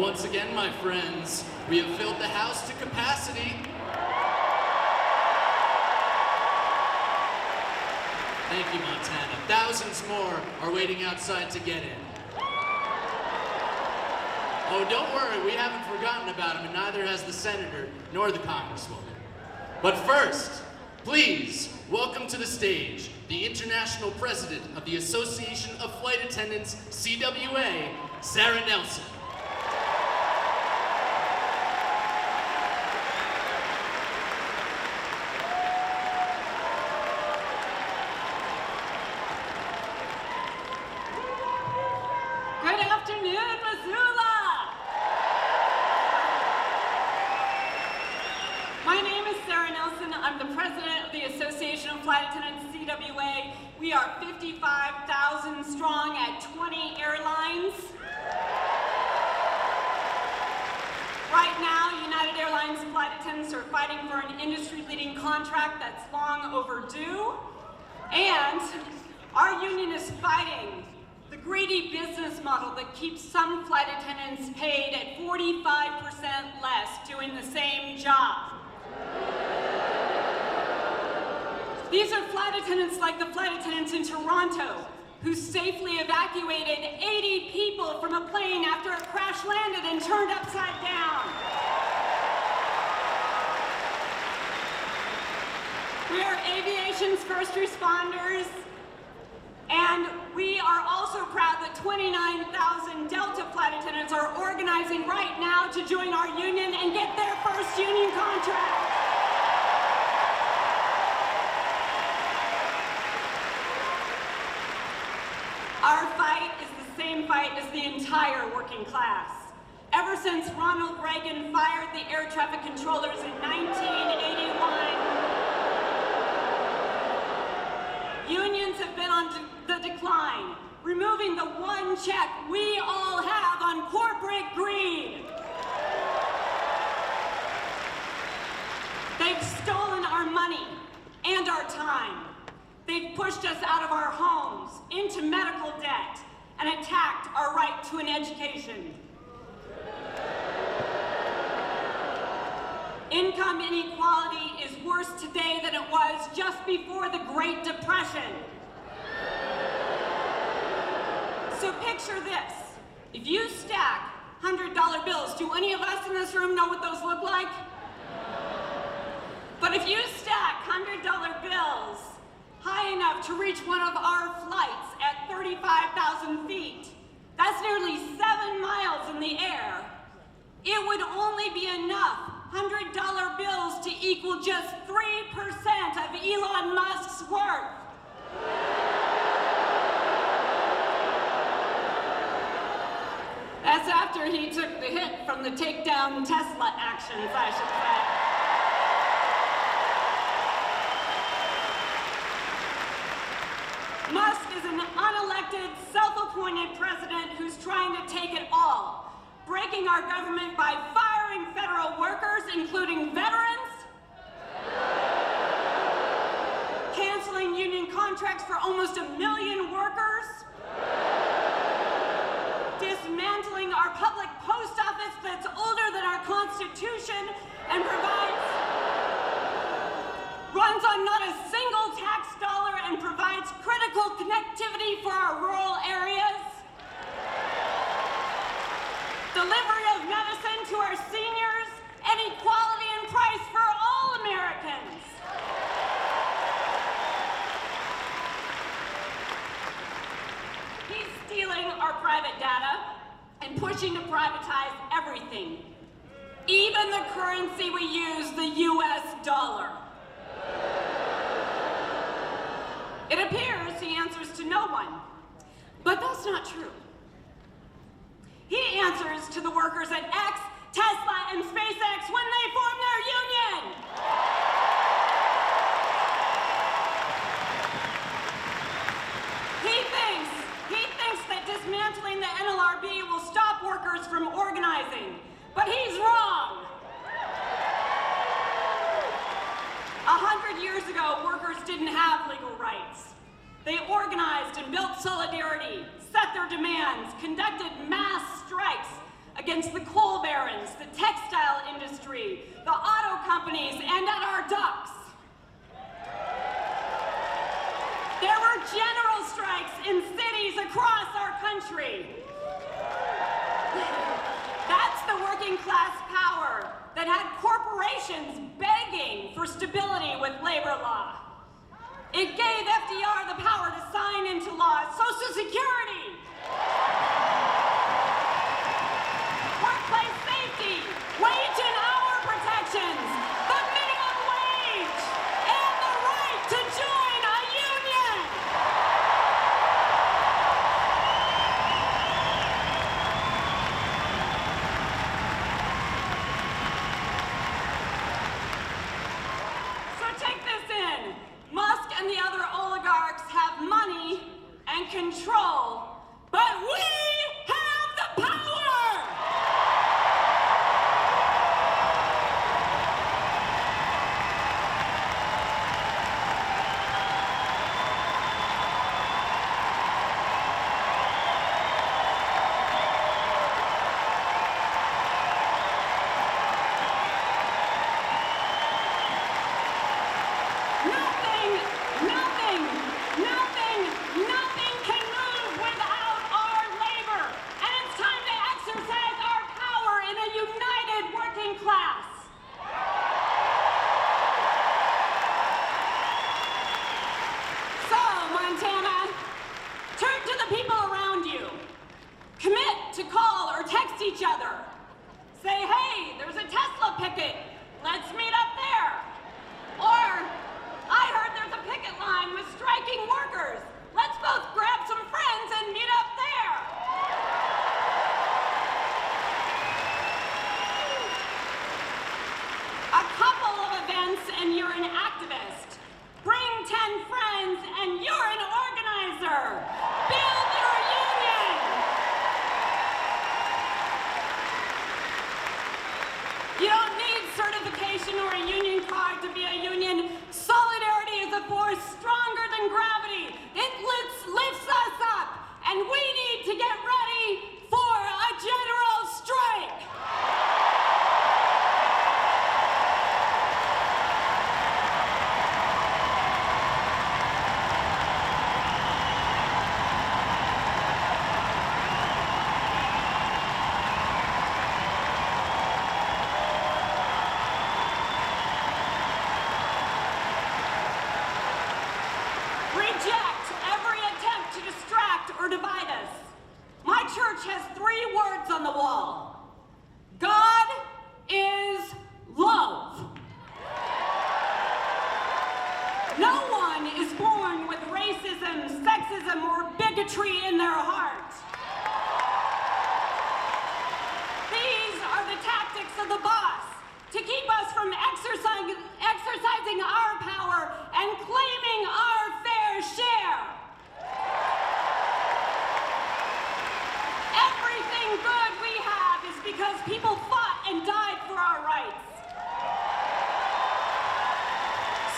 once again, my friends, we have filled the house to capacity. Thank you, Montana. Thousands more are waiting outside to get in. Oh, don't worry, we haven't forgotten about him, and neither has the senator nor the congresswoman. But first, please welcome to the stage the international president of the Association of Flight Attendants, CWA, Sarah Nelson. Good afternoon, Missoula! My name is Sarah Nelson. I'm the president of the Association of Flight Attendants, CWA. We are 55,000 strong at 20 airlines. Right now, United Airlines flight attendants are fighting for an industry-leading contract that's long overdue. And our union is fighting the greedy business model that keeps some flight attendants paid at 45% less doing the same job. These are flight attendants like the flight attendants in Toronto who safely evacuated 80 people from a plane after it crash landed and turned upside down. We are aviation's first responders, and we are also proud that 29,000 Delta flight attendants are organizing right now to join our union and get their first union contract. Our fight is the same fight as the entire working class. Ever since Ronald Reagan fired the air traffic controllers in 1981, unions have been on the decline, removing the one check we all have on corporate greed. They've stolen our money and our time. They've pushed us out of our homes, into medical debt, and attacked our right to an education. Income inequality is worse today than it was just before the Great Depression. So picture this. If you stack $100 bills, do any of us in this room know what those look like? But if you stack $100 bills high enough to reach one of our flights at 35,000 feet, that's nearly 7 miles in the air. It would only be enough $100 bills to equal just 3% of Elon Musk's worth. That's after he took the hit from the takedown Tesla actions, I should say. Musk is an unelected, self-appointed president who's trying to take it all, breaking our government by firing federal workers, including veterans, canceling union contracts for almost 1 million workers, dismantling our public post office that's older than our Constitution and runs on not a single tax dollar and provides critical connectivity for our rural areas, delivery of medicine to our seniors, and equality in price for all Americans. He's stealing our private data and pushing to privatize everything, even the currency we use, the US dollar. It appears he answers to no one, but that's not true. He answers to the workers at X, Tesla, and SpaceX when they form their union. He thinks that dismantling the NLRB will stop workers from organizing, but he's wrong. 100 years ago, workers didn't have legal rights. They organized and built solidarity, set their demands, conducted mass strikes against the coal industry, the auto companies, and at our docks. There were general strikes in cities across our country. That's the working class power that had corporations begging for stability with labor law. It gave FDR the power to sign into law Social Security, workplace safety, wage and hour protections, the minimum wage, and the right to join a union. So take this in. Musk and the other oligarchs have money and control, but we have the power! Nothing can move without our labor. And it's time to exercise our power in a united working class. So, Montana, turn to the people around you. Commit to call or text each other. Say, hey, there's a Tesla picket. Let's meet up there. Or, I heard there's a picket line with striking workers. Let's both grab some friends and meet up there. A couple of events and you're an activist. Bring 10 friends and you're an organizer. Build your union. You don't need certification or a union card to be a union. Solidarity is a force stronger than gravity. It lifts us up, and we need to get ready for a general strike. Reject every attempt to distract or divide us. My church has 3 words on the wall. God is love. No one is born with racism, sexism, or bigotry in their heart. These are the tactics of the boss to keep us from exercising our power and claiming our fair share. Everything good we have is because people fought and died for our rights.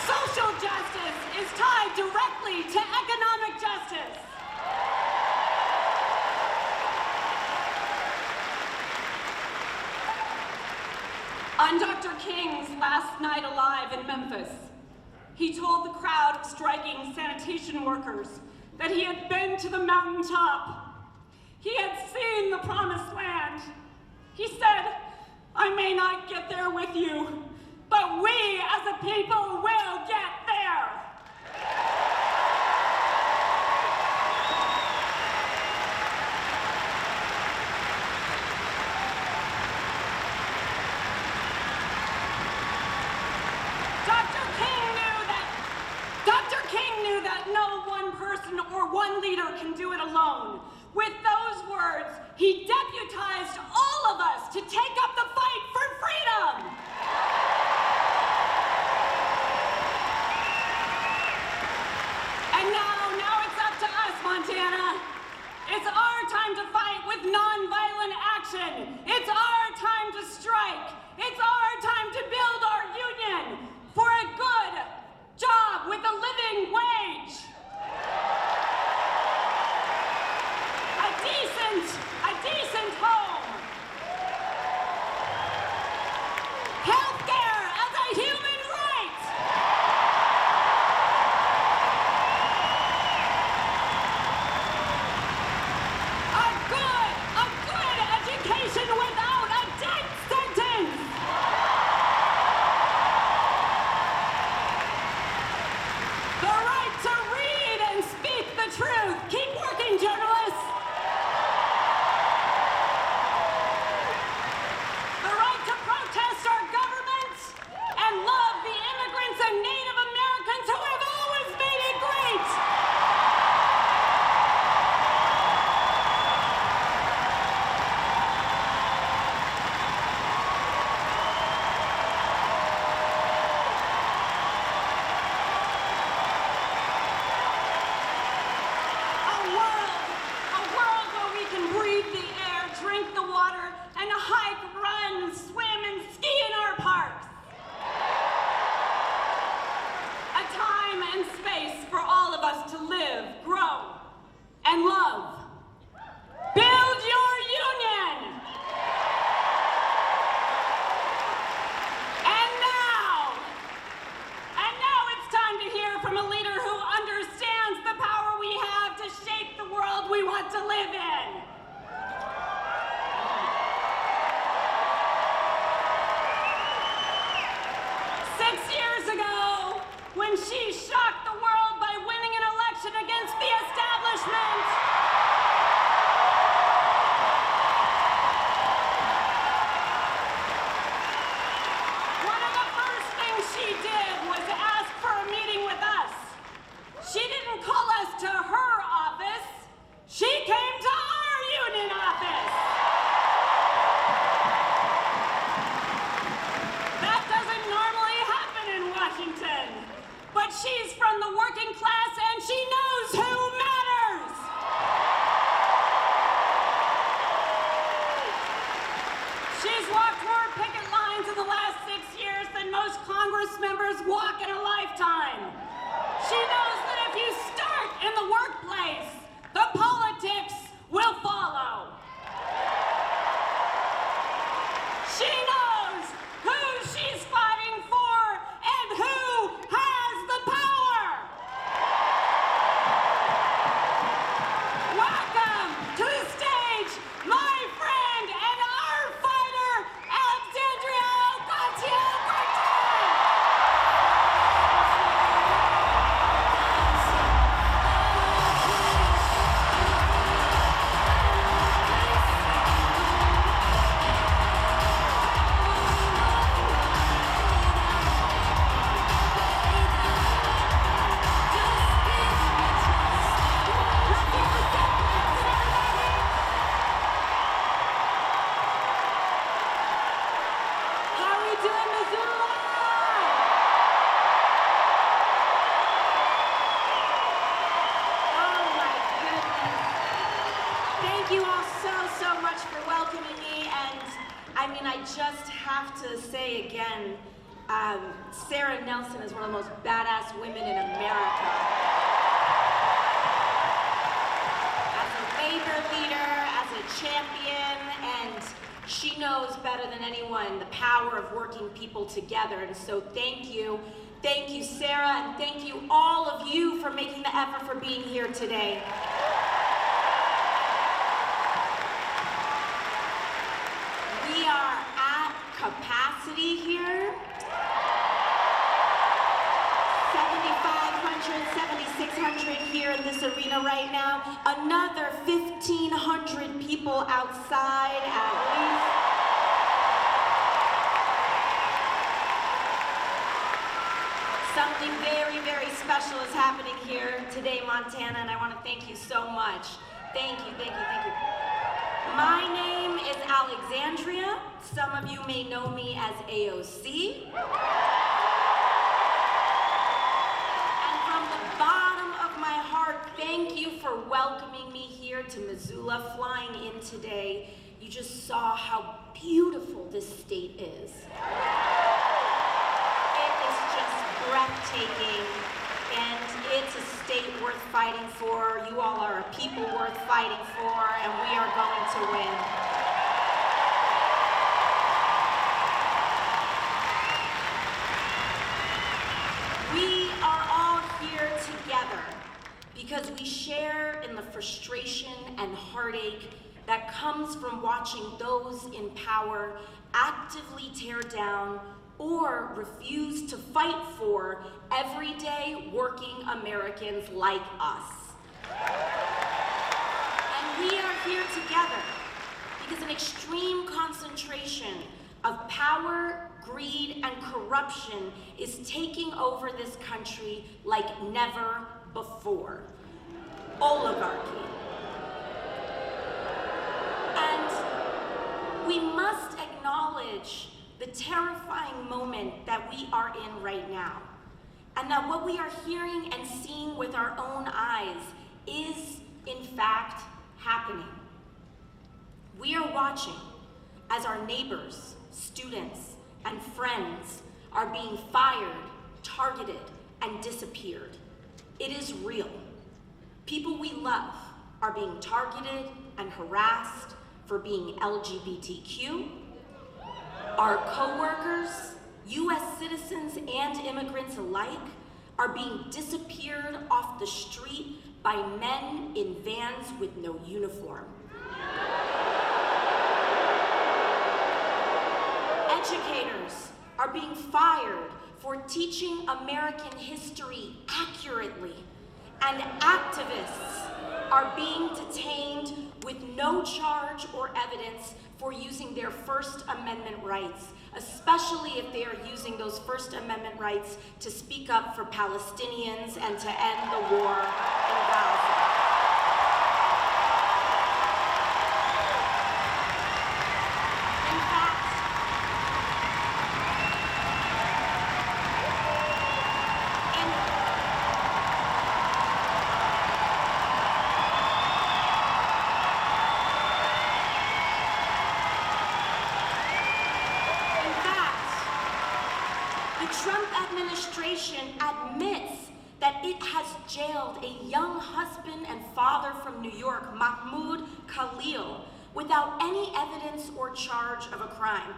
Social justice is tied directly to economic justice. On Dr. King's last night alive in Memphis, he told the crowd of striking sanitation workers that he had been to the mountaintop. He had seen the promised land. He said, I may not get there with you, but we as a people will get there. Dr. King knew that no one person or one leader can do it alone. With those words, he deputized all of us to take up the fight for freedom. And now it's up to us, Montana. It's our time to fight with nonviolent action. It's our time to strike. It's our time to build our union for a good job with a living wage. A decent home. when she shocked the world by winning an election against the establishment. One of the first things she did was ask for a meeting with us. She didn't call us to her office. She came to our union office. That doesn't normally happen in Washington. But she's from the working class and she knows who matters. She's walked more picket lines in the last 6 years than most Congress members walk in a lifetime. She knows that if you start in the workplace, the politics will follow. She knows who she's fighting for and who has the power. Welcome to the stage, my friend and our fighter, Alexandria Ocasio-Cortez. How are we doing, Missoula? Oh my goodness. Thank you all so much for welcoming me. And I mean, I just have to say again, Sarah Nelson is one of the most badass women in America. As a labor leader, as a champion, and she knows better than anyone the power of working people together. And so thank you, Sarah, and thank you all of you for making the effort for being here today. We are at capacity here. 7,500, 7,600 here in this arena right now. Another 1,500 people outside at least. Something very special is happening here today, Montana, and I want to thank you so much. Thank you. My name is Alexandria. Some of you may know me as AOC. And from the bottom of my heart, thank you for welcoming me here to Missoula, flying in today. You just saw how beautiful this state is. It is just breathtaking, and it's a state worth fighting for. You all are a people worth fighting for, and we are going to win. We are all here together because we share in the frustration and heartache that comes from watching those in power actively tear down or refuse to fight for everyday working Americans like us. And we are here together because an extreme concentration of power, greed, and corruption is taking over this country like never before. Oligarchy. And we must acknowledge the terrifying moment that we are in right now, and that what we are hearing and seeing with our own eyes is, in fact, happening. We are watching as our neighbors, students, and friends are being fired, targeted, and disappeared. It is real. People we love are being targeted and harassed for being LGBTQ. Our co-workers, US citizens and immigrants alike, are being disappeared off the street by men in vans with no uniform. Educators are being fired for teaching American history accurately, and activists are being detained with no charge or evidence for using their First Amendment rights, especially if they are using those First Amendment rights to speak up for Palestinians and to end the war in Gaza. Admits that it has jailed a young husband and father from New York, Mahmoud Khalil, without any evidence or charge of a crime.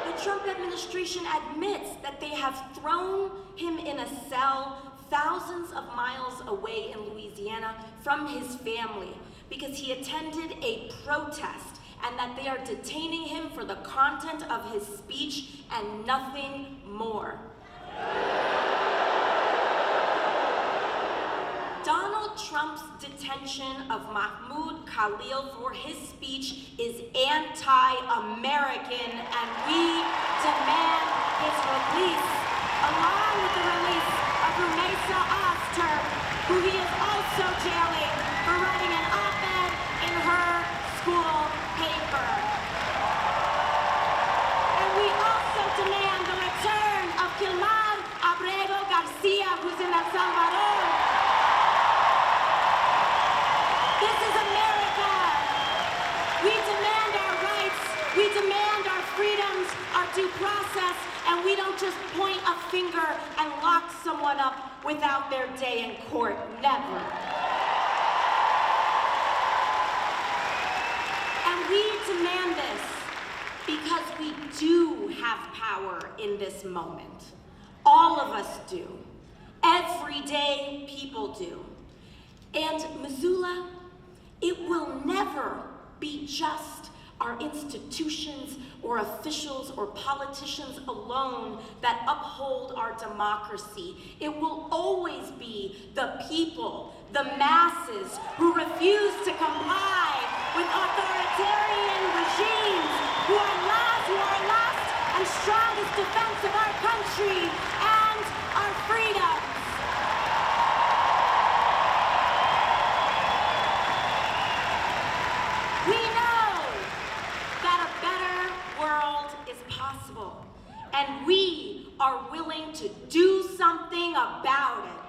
The Trump administration admits that they have thrown him in a cell thousands of miles away in Louisiana from his family because he attended a protest, and that they are detaining him for the content of his speech and nothing more. Donald Trump's detention of Mahmoud Khalil for his speech is anti-American, and we demand his release, along with the release of Rumeysa Ozturk, who he is also jailing for writing an op-ed in her school paper. And we also demand the return of Gilmar Abrego Garcia, who's in El Salvador. This is America. We demand our rights, we demand our freedoms, our due process, and we don't just point a finger and lock someone up without their day in court. Never. We demand this because we do have power in this moment. All of us do. Everyday people do. And Missoula, it will never be just our institutions or officials or politicians alone that uphold our democracy. It will always be the people, the masses, who refuse to comply with authoritarian regimes, who are last and strongest defense of our country and our freedoms. We know that a better world is possible, and we are willing to do something about it.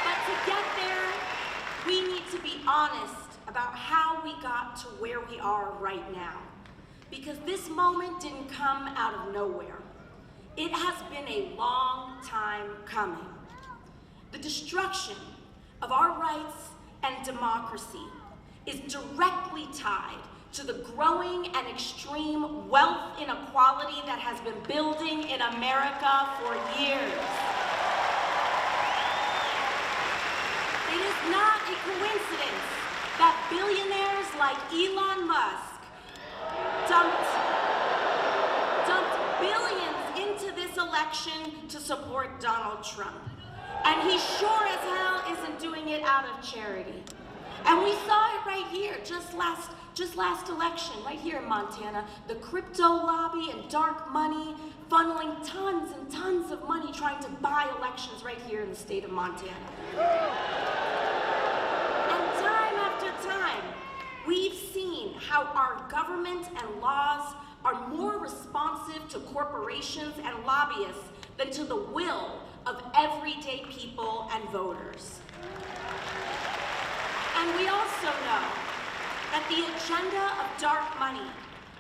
But to get there, we need to be honest about how we got to where we are right now. Because this moment didn't come out of nowhere. It has been a long time coming. The destruction of our rights and democracy is directly tied to the growing and extreme wealth inequality that has been building in America for years. It is not a coincidence that billionaires like Elon Musk dumped billions into this election to support Donald Trump. And he sure as hell isn't doing it out of charity. And we saw it right here, just last election, right here in Montana, the crypto lobby and dark money funneling tons and tons of money trying to buy elections right here in the state of Montana. And time after time, we've seen how our government and laws are more responsive to corporations and lobbyists than to the will of everyday people and voters. And we also know that the agenda of dark money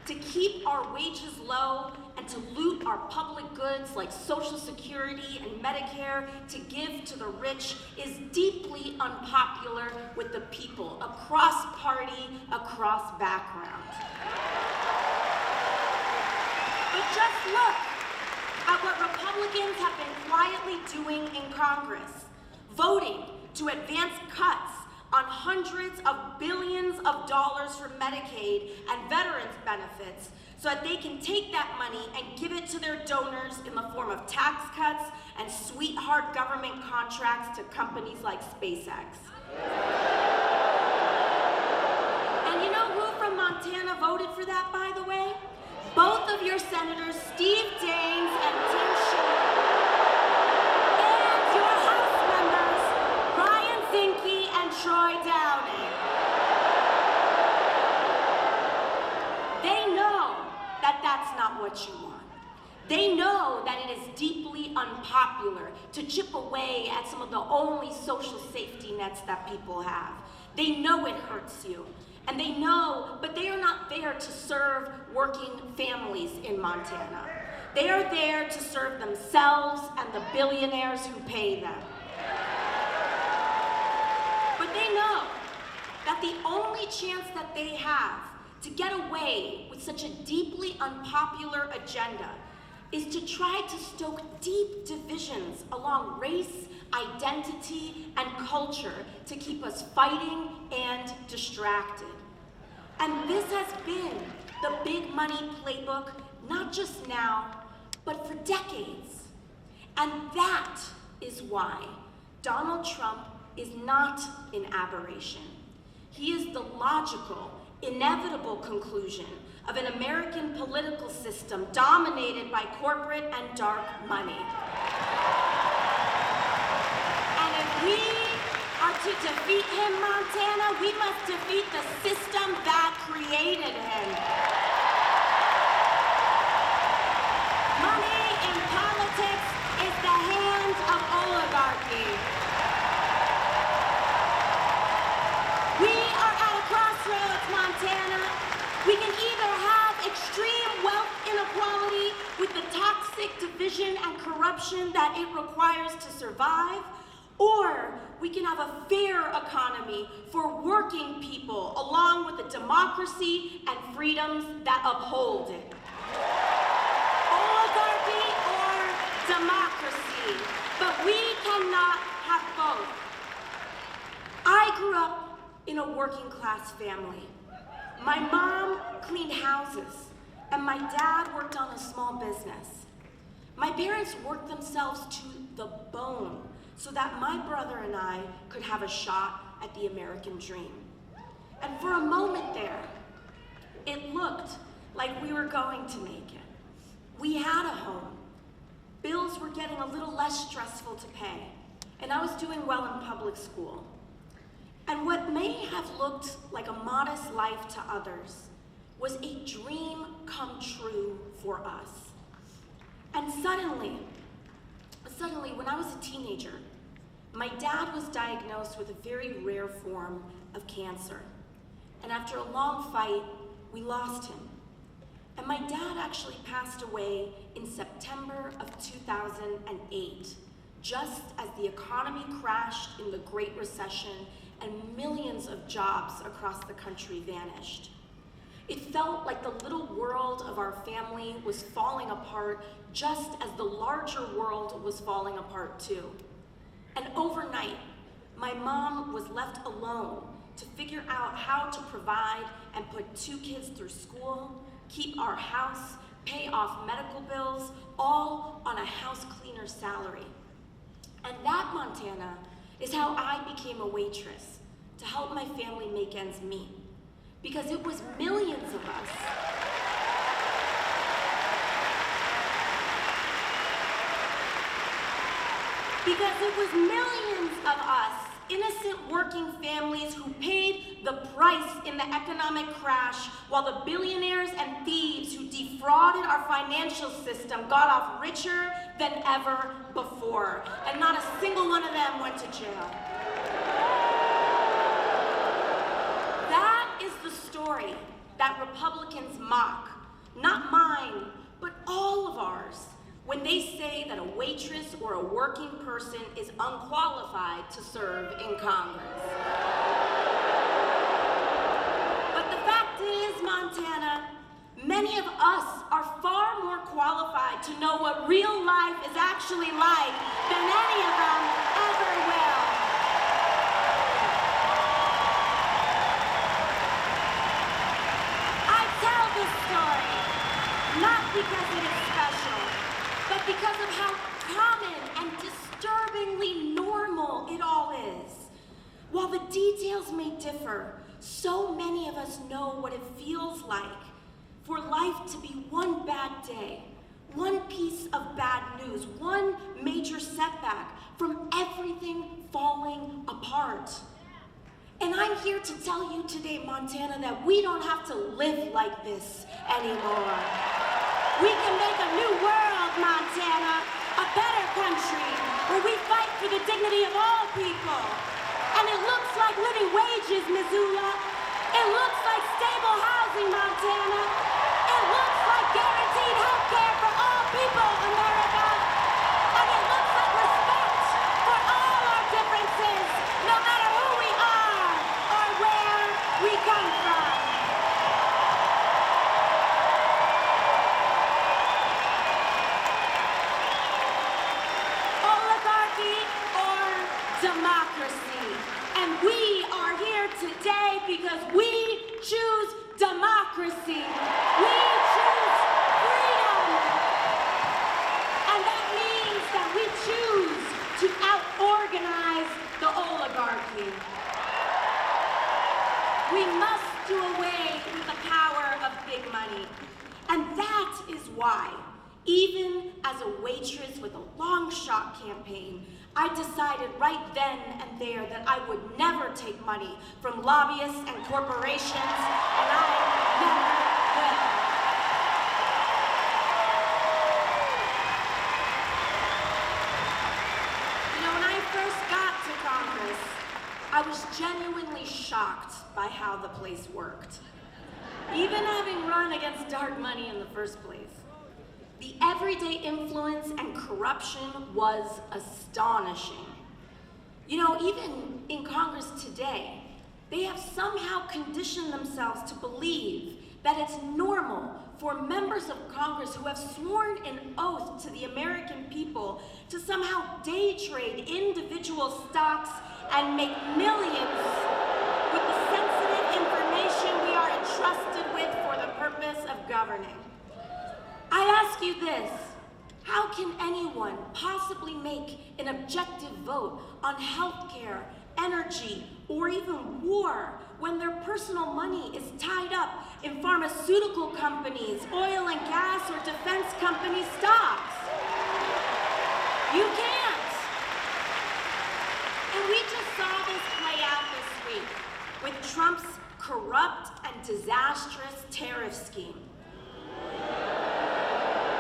to keep our wages low and to loot our public goods like Social Security and Medicare to give to the rich is deeply unpopular with the people, across party, across background. But just look at what Republicans have been quietly doing in Congress, voting to advance cuts on hundreds of billions of dollars for Medicaid and veterans benefits so that they can take that money and give it to their donors in the form of tax cuts and sweetheart government contracts to companies like SpaceX. And you know who from Montana voted for that, by the way? Both of your senators, Steve Daines and Tim Schneider, and your House members, Ryan Zinke and Troy Downing. They know that that's not what you want. They know that it is deeply unpopular to chip away at some of the only social safety nets that people have. They know it hurts you. And they know, but they are not there to serve working families in Montana. They are there to serve themselves and the billionaires who pay them. But they know that the only chance that they have to get away with such a deeply unpopular agenda is to try to stoke deep divisions along race, identity, and culture to keep us fighting and distracted. And this has been the big money playbook, not just now, but for decades. And that is why Donald Trump is not an aberration. He is the logical, inevitable conclusion of an American political system dominated by corporate and dark money. And if we are to defeat him, Montana, we must defeat the system that created him. Money in politics is the hand of oligarchy. We are at a crossroads, Montana. We can either have extreme wealth inequality with the toxic division and corruption that it requires to survive, or we can have a fair economy for working people along with the democracy and freedoms that uphold it. Oligarchy or democracy, but we cannot have both. I grew up in a working class family. My mom cleaned houses, and my dad worked on a small business. My parents worked themselves to the bone so that my brother and I could have a shot at the American dream. And for a moment there, it looked like we were going to make it. We had a home. Bills were getting a little less stressful to pay, and I was doing well in public school. And what may have looked like a modest life to others was a dream come true for us. And suddenly, when I was a teenager, my dad was diagnosed with a very rare form of cancer. And after a long fight, we lost him. And my dad actually passed away in September of 2008, just as the economy crashed in the Great Recession and millions of jobs across the country vanished. It felt like the little world of our family was falling apart just as the larger world was falling apart too. And overnight, my mom was left alone to figure out how to provide and put 2 kids through school, keep our house, pay off medical bills, all on a house cleaner's salary. And that, Montana, is how I became a waitress to help my family make ends meet. Because it was millions of us. Because it was millions of us, innocent working families, who paid the price in the economic crash while the billionaires and thieves who defrauded our financial system got off richer than ever before. And not a single one of them went to jail. That is the story that Republicans mock, not mine, but all of ours, when they say that a waitress or a working person is unqualified to serve in Congress. But the fact is, Montana, many of us are far more qualified to know what real life is actually like than any of them ever will. Not because it is special, but because of how common and disturbingly normal it all is. While the details may differ, so many of us know what it feels like for life to be one bad day, one piece of bad news, one major setback from everything falling apart. And I'm here to tell you today, Montana, that we don't have to live like this anymore. We can make a new world, Montana, a better country where we fight for the dignity of all people. And it looks like living wages, Missoula. It looks like stable housing, Montana. It looks like guaranteed health care for all people, America. And it looks like respect for all our differences, no matter who we are or where we come from. Oligarchy or democracy. And we are here today because we choose democracy. We choose freedom. And that means that we choose to out-organize the oligarchy. We must do away with the power of big money. And that is why, even as a waitress with a long shot campaign, I decided right then and there that I would never take money from lobbyists and corporations, and I never will. You know, when I first got to Congress, I was genuinely shocked by how the place worked. Even having run against dark money in the first place. The everyday influence and corruption was astonishing. You know, even in Congress today, they have somehow conditioned themselves to believe that it's normal for members of Congress who have sworn an oath to the American people to somehow day trade individual stocks and make millions with the sensitive information we are entrusted with for the purpose of governing. I ask you this, how can anyone possibly make an objective vote on healthcare, energy, or even war when their personal money is tied up in pharmaceutical companies, oil and gas, or defense company stocks? You can't. And we just saw this play out this week with Trump's corrupt and disastrous tariff scheme.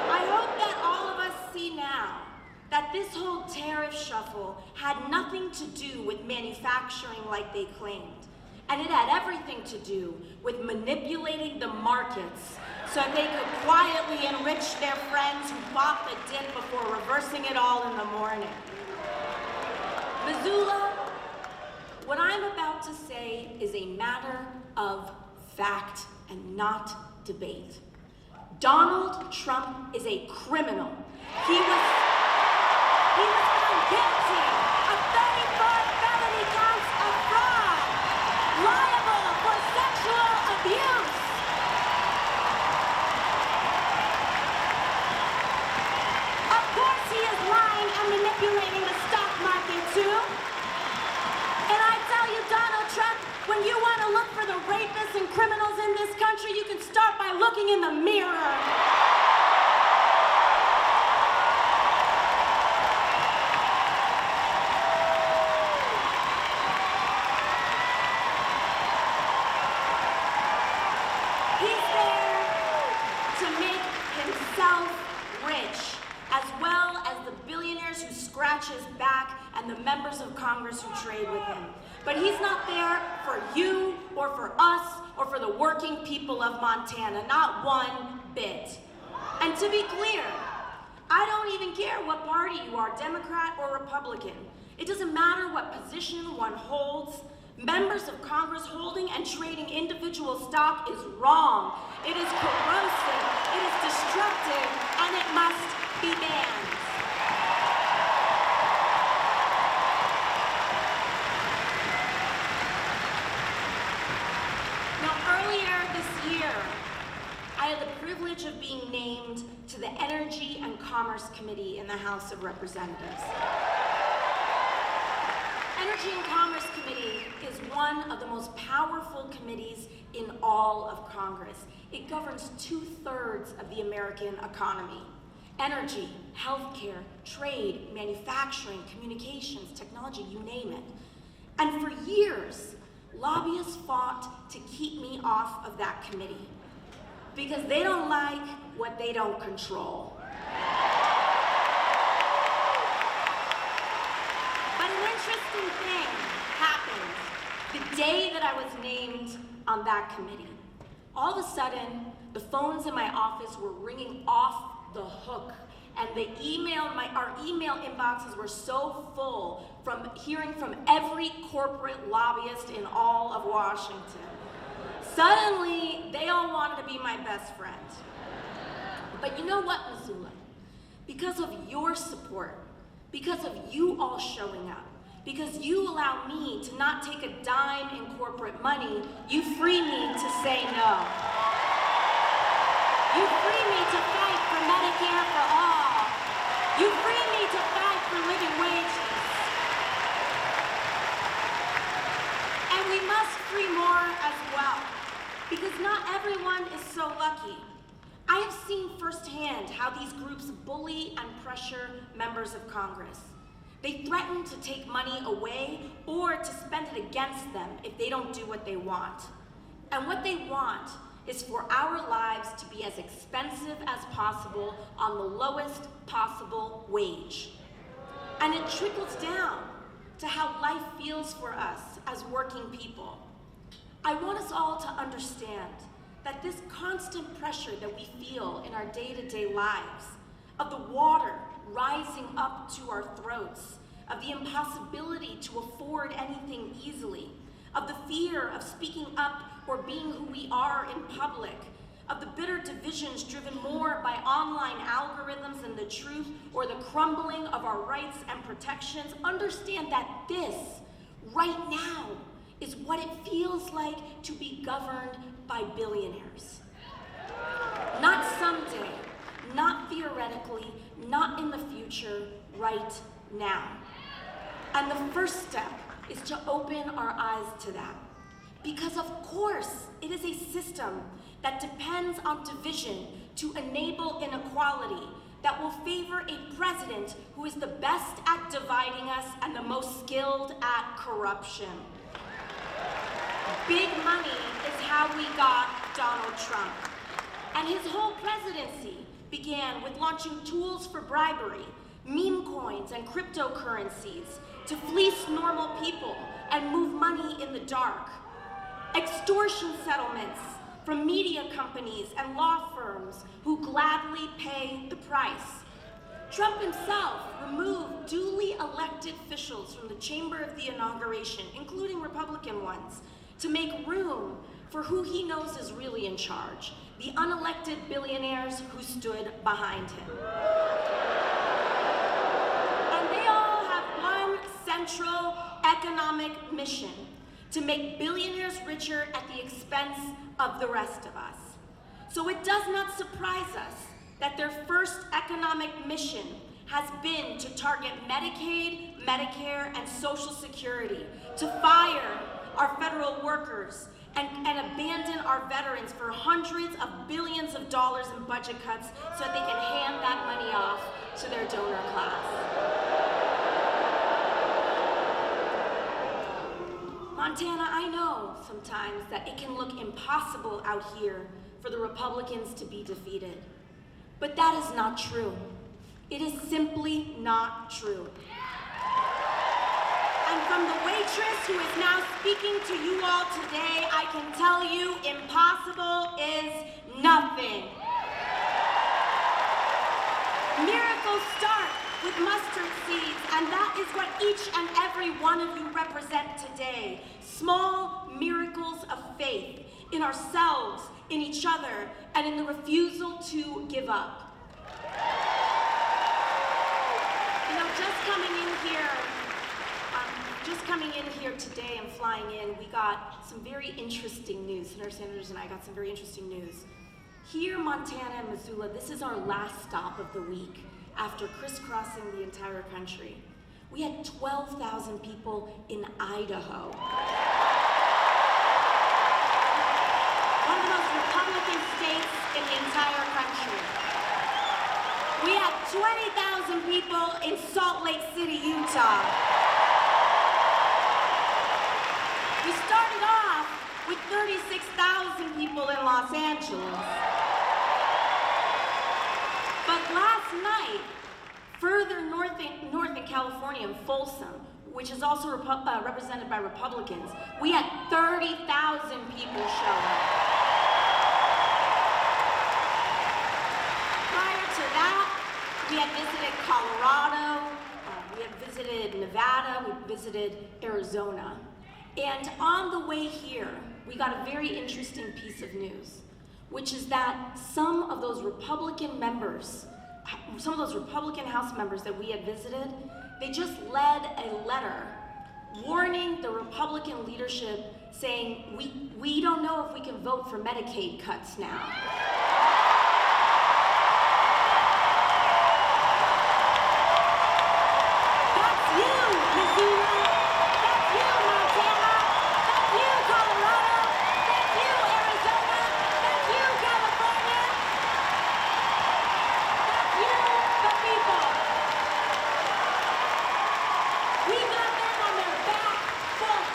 I hope that all of us see now that this whole tariff shuffle had nothing to do with manufacturing like they claimed. And it had everything to do with manipulating the markets so they could quietly enrich their friends who bought the dip before reversing it all in the morning. Missoula, what I'm about to say is a matter of fact and not debate. Donald Trump is a criminal. He was found guilty of 34 felony counts of fraud, liable for sexual abuse. Of course he is lying and manipulating the stock market too. And I tell you, Donald Trump, when you want to look for the rapists and criminals in this country, you can start by looking in the mirror. He's there to make himself rich, as well as the billionaires who scratch his back and the members of Congress who trade with him. But he's not there for you or for us or for the working people of Montana, not one bit. And to be clear, I don't even care what party you are, Democrat or Republican. It doesn't matter what position one holds. Members of Congress holding and trading individual stock is wrong. It is corrosive, it is destructive, and it must be banned. Now, earlier this year, I I had the privilege of being named to the Energy and Commerce Committee in the House of Representatives. Energy and Commerce Committee is one of the most powerful committees in all of Congress. It governs 2/3 of the American economy. Energy, healthcare, trade, manufacturing, communications, technology, you name it. And for years, lobbyists fought to keep me off of that committee because they don't like what they don't control. But an interesting thing happened the day that I was named on that committee. All of a sudden, the phones in my office were ringing off the hook, and our email inboxes were so full from hearing from every corporate lobbyist in all of Washington. Suddenly, they all wanted to be my best friend. But you know what, Missoula? Because of your support, because of you all showing up, because you allow me to not take a dime in corporate money, you free me to say no. You free me to fight for Medicare for all. You free me to fight for living wages. And we must free more as well, because not everyone is so lucky. I have seen firsthand how these groups bully and pressure members of Congress. They threaten to take money away or to spend it against them if they don't do what they want. And what they want is for our lives to be as expensive as possible on the lowest possible wage. And it trickles down to how life feels for us as working people. I want us all to understand that this constant pressure that we feel in our day-to-day lives, of the water rising up to our throats, of the impossibility to afford anything easily, of the fear of speaking up or being who we are in public, of the bitter divisions driven more by online algorithms than the truth or the crumbling of our rights and protections, understand that this, right now, is what it feels like to be governed by billionaires. Not someday, not theoretically, not in the future, right now. And the first step is to open our eyes to that. Because of course, it is a system that depends on division to enable inequality, that will favor a president who is the best at dividing us and the most skilled at corruption. Big money is how we got Donald Trump. And his whole presidency began with launching tools for bribery, meme coins and cryptocurrencies to fleece normal people and move money in the dark. Extortion settlements from media companies and law firms who gladly pay the price. Trump himself removed duly elected officials from the chamber of the inauguration, including Republican ones, to make room for who he knows is really in charge, the unelected billionaires who stood behind him. And they all have one central economic mission: to make billionaires richer at the expense of the rest of us. So it does not surprise us that their first economic mission has been to target Medicaid, Medicare, and Social Security, to fire our federal workers, and abandon our veterans for hundreds of billions of dollars in budget cuts so that they can hand that money off to their donor class. Montana, I know sometimes that it can look impossible out here for the Republicans to be defeated. But that is not true. It is simply not true. And from the waitress who is now speaking to you all today, I can tell you impossible is nothing. Miracles start with mustard seeds, and that is what each and every one of you represent today. Small miracles of faith in ourselves, in each other, and in the refusal to give up. You know, just coming in here today and flying in, we got some very interesting news. Senator Sanders and I got some very interesting news. Here, Montana and Missoula, this is our last stop of the week after crisscrossing the entire country. We had 12,000 people in Idaho. One of the most Republican states in the entire country. We had 20,000 people in Salt Lake City, Utah. We started off with 36,000 people in Los Angeles. But last night, further north in California, in Folsom, which is also represented by Republicans, we had 30,000 people show up. Prior to that, we had visited Colorado, we had visited Nevada, we visited Arizona. And on the way here, we got a very interesting piece of news, which is that some of those Republican House members that we had visited, they just led a letter warning the Republican leadership, saying, we don't know if we can vote for Medicaid cuts now. That's you, Missoula. That's you, Montana. That's you, Colorado. That's you, Arizona. That's you, California. That's you, the people. We got them on their back foot.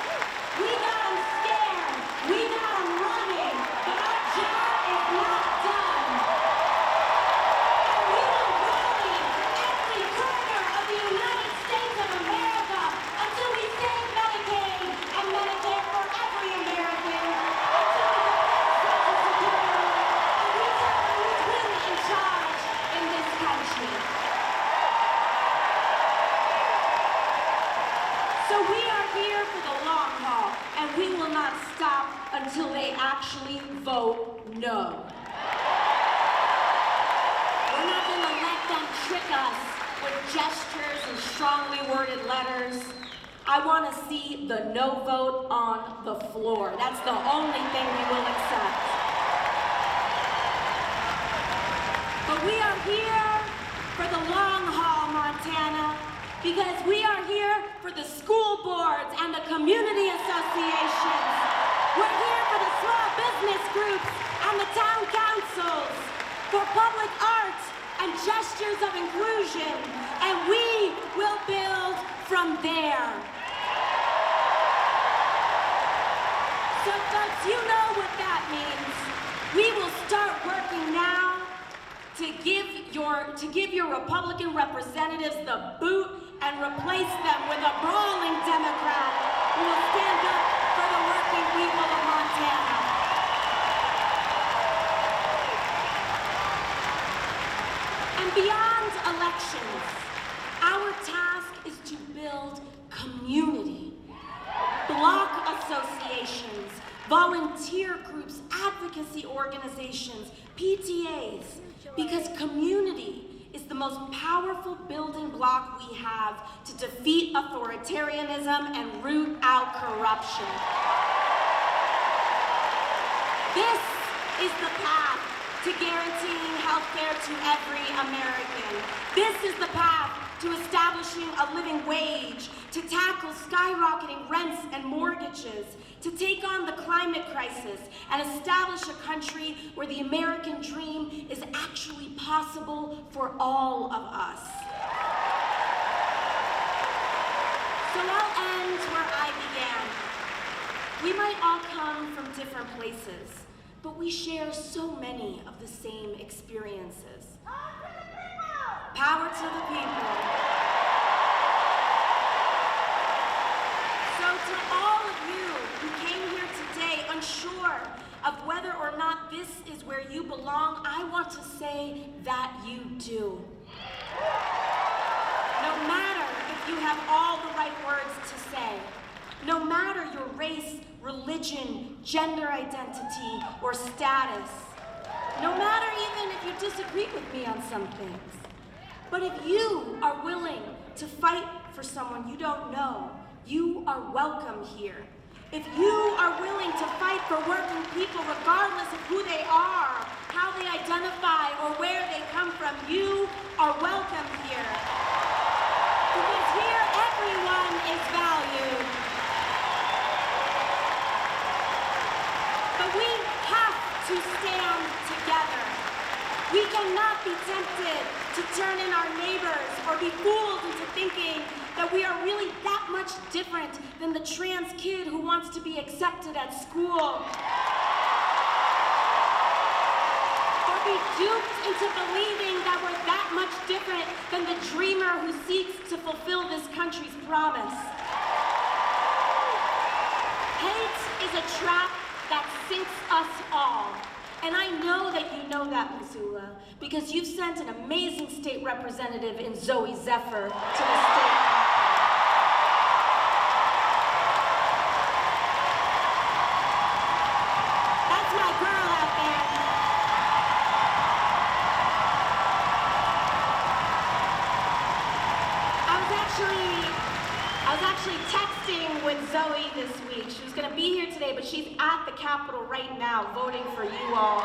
We got them scared. We got them running. But our job is not done. And we will rally every corner of the United States of America until we save Medicaid and Medicare for every American. Until we defend Social Security and we tell them who's really in charge in this country. So we are here for the long haul, and we will not stop until they actually vote no. We're not going to let them trick us with gestures and strongly worded letters. I want to see the no vote on the floor. That's the only thing we will accept. But we are here for the long haul, Montana, because we are here for the school boards and the community associations. We're here for the small business groups and the town councils, for public arts and gestures of inclusion, and we will build from there. So folks, you know what that means. We will start working now to give your Republican representatives the boot and replace them with a brawling Democrat who will stand up for the working people of Montana. And beyond elections, our task is to build community, block associations, volunteer groups, advocacy organizations, PTAs, because community is the most powerful building block we have to defeat authoritarianism and root out corruption. This is the path to guaranteeing health care to every American. This is the path to establishing a living wage, to tackle skyrocketing rents and mortgages, to take on the climate crisis and establish a country where the American dream is actually possible for all of us. So I'll end where I began. We might all come from different places, but we share so many of the same experiences. Power to the people. So to all of you who came here today unsure of whether or not this is where you belong, I want to say that you do. No matter if you have all the right words to say, no matter your race, religion, gender identity, or status, no matter even if you disagree with me on some things, but if you are willing to fight for someone you don't know, you are welcome here. If you are willing to fight for working people regardless of who they are, how they you are welcome here. Because here everyone is valued. But we have to stand together. We cannot be tempted to turn in our neighbors or be fooled into thinking that we are really that much different than the trans kid who wants to be accepted at school. Or be duped into believing that we're that much different than the dreamer who seeks to fulfill this country's promise. Hate is a trap that sinks us all. And I know that you know that, Missoula, because you've sent an amazing state representative in Zoe Zephyr to the state. That's my girl out there. I was actually texting with Zoe this week. She was going to be here today, but she's at the Capitol right now voting for you all.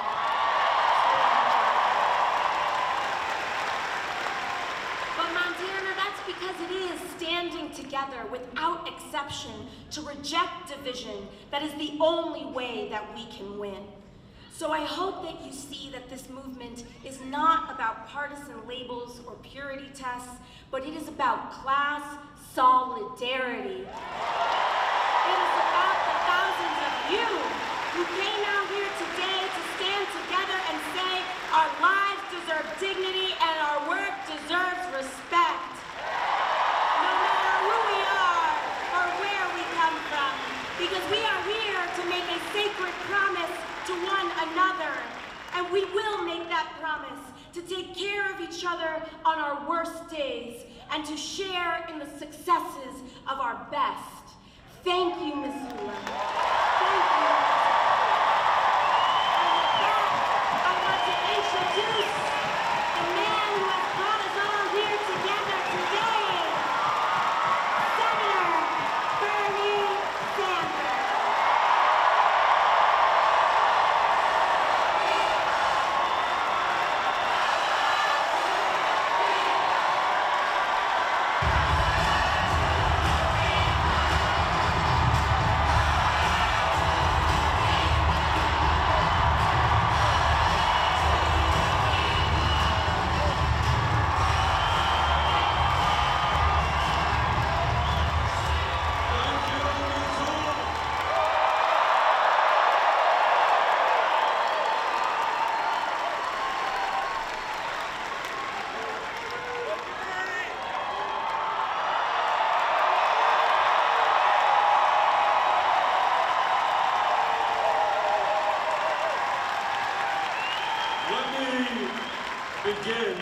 But Montana, that's because it is standing together without exception to reject division that is the only way that we can win. So I hope that you see that this movement is not about partisan labels or purity tests, but it is about class solidarity. It is about the thousands of you who came out here today to stand together and say our lives deserve dignity and our work deserves respect. No matter who we are or where we come from, because we are here to make a sacred promise to one another. And we will make that promise to take care of each other on our worst days and to share in the successes of our best. Thank you, Missoula. Thank you. And with that, I want to introduce the man who has brought us all here together today, Senator Bernie Sanders. Begin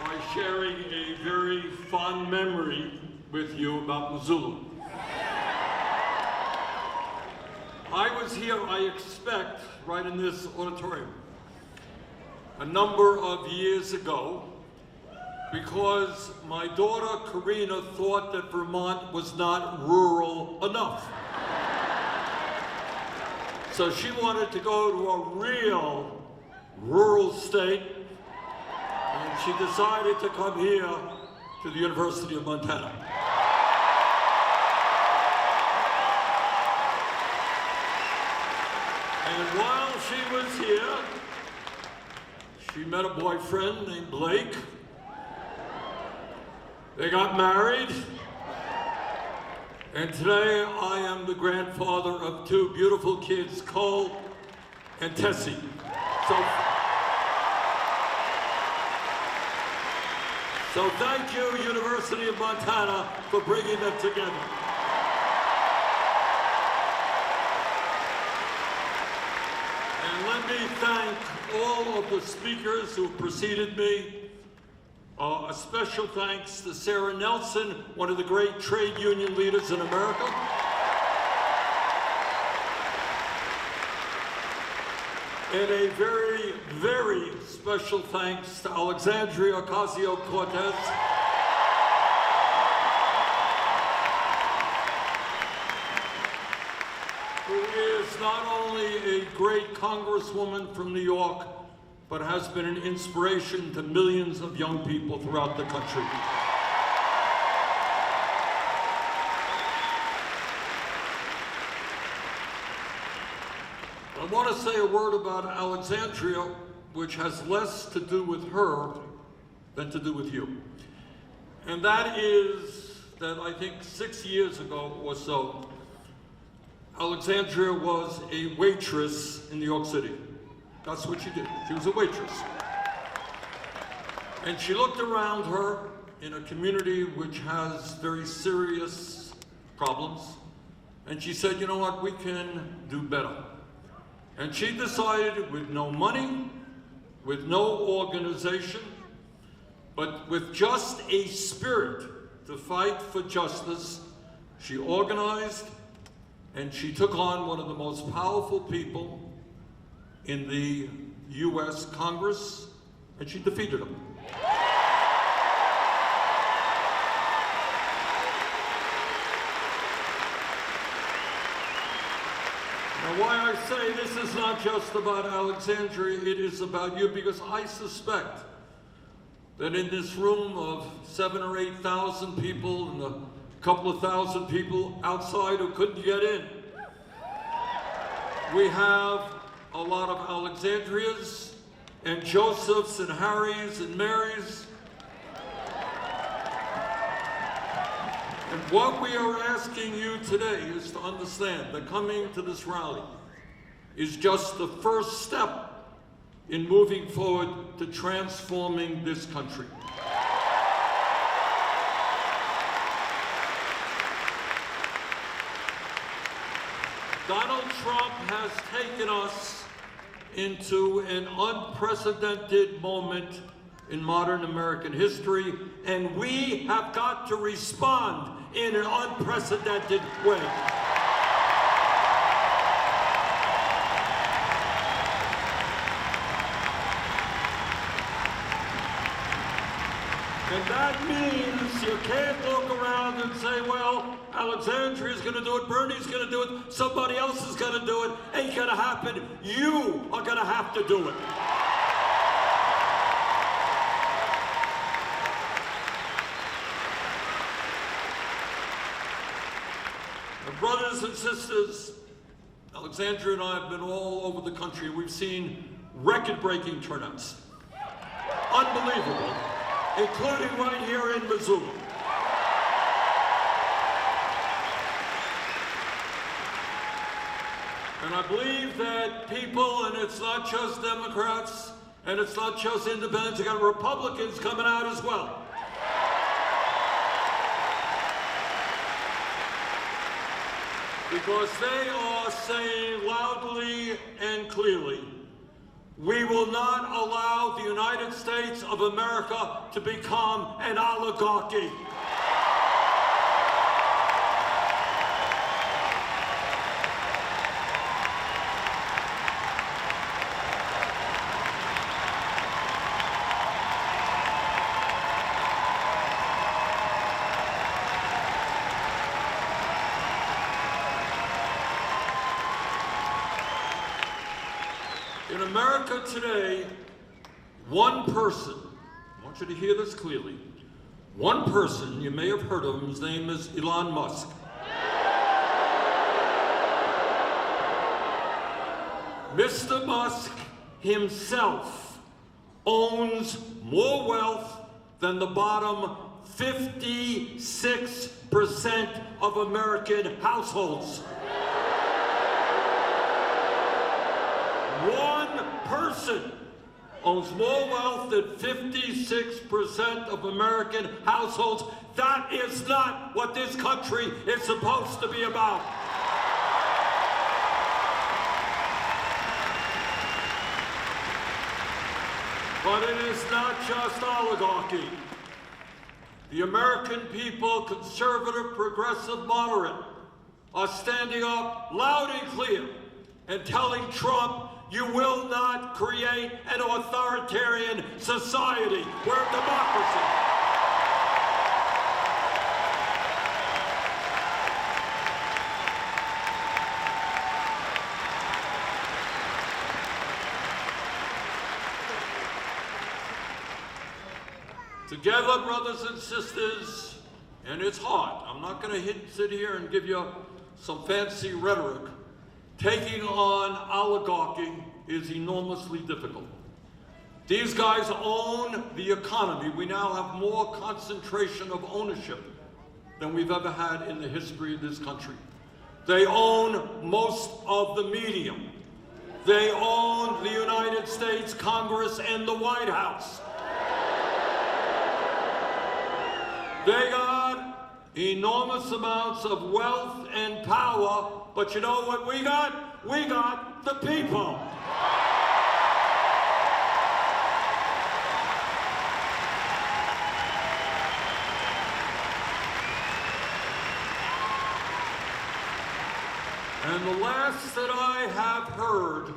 by sharing a very fond memory with you about Missoula. I was here, I expect, right in this auditorium, a number of years ago, because my daughter Karina thought that Vermont was not rural enough. So she wanted to go to a real rural state, and she decided to come here to the University of Montana. And while she was here, she met a boyfriend named Blake. They got married, and today I am the grandfather of two beautiful kids, Cole and Tessie. So thank you, University of Montana, for bringing them together. And let me thank all of the speakers who preceded me. A special thanks to Sarah Nelson, one of the great trade union leaders in America. And a very, very special thanks to Alexandria Ocasio-Cortez, who is not only a great congresswoman from New York, but has been an inspiration to millions of young people throughout the country. I want to say a word about Alexandria, which has less to do with her than to do with you. And that is that I think 6 years ago or so, Alexandria was a waitress in New York City. That's what she did. She was a waitress. And she looked around her in a community which has very serious problems, and she said, you know what, we can do better. And she decided, with no money, with no organization, but with just a spirit to fight for justice, she organized and she took on one of the most powerful people in the US Congress, and she defeated him. Now, why I say this is not just about Alexandria, it is about you, because I suspect that in this room of 7,000 or 8,000 people and a couple of thousand people outside who couldn't get in, we have a lot of Alexandrias and Josephs and Harrys and Marys. And what we are asking you today is to understand that coming to this rally is just the first step in moving forward to transforming this country. Donald Trump has taken us into an unprecedented moment in modern American history, and we have got to respond in an unprecedented way. And that means you can't look around and say, well, Alexandria's going to do it, Bernie's going to do it, somebody else is going to do it. Ain't going to happen. You are going to have to do it. And brothers and sisters, Alexandria and I have been all over the country. We've seen record-breaking turnouts. Unbelievable. Including right here in Missoula. And I believe that people, and it's not just Democrats, and it's not just independents, you got Republicans coming out as well. Because they are saying loudly and clearly, we will not allow the United States of America to become an oligarchy. In America today, one person, I want you to hear this clearly, one person, you may have heard of him, his name is Elon Musk. Mr. Musk himself owns more wealth than the bottom 56% of American households. One person owns more wealth than 56% of American households. That is not what this country is supposed to be about. But it is not just oligarchy. The American people, conservative, progressive, moderate, are standing up loud and clear and telling Trump, you will not create an authoritarian society. We're a democracy. Together, brothers and sisters, and it's hard. I'm not going to sit here and give you some fancy rhetoric. Taking on oligarchy is enormously difficult. These guys own the economy. We now have more concentration of ownership than we've ever had in the history of this country. They own most of the media. They own the United States Congress and the White House. They got enormous amounts of wealth and power, but you know what we got? We got the people. And the last that I have heard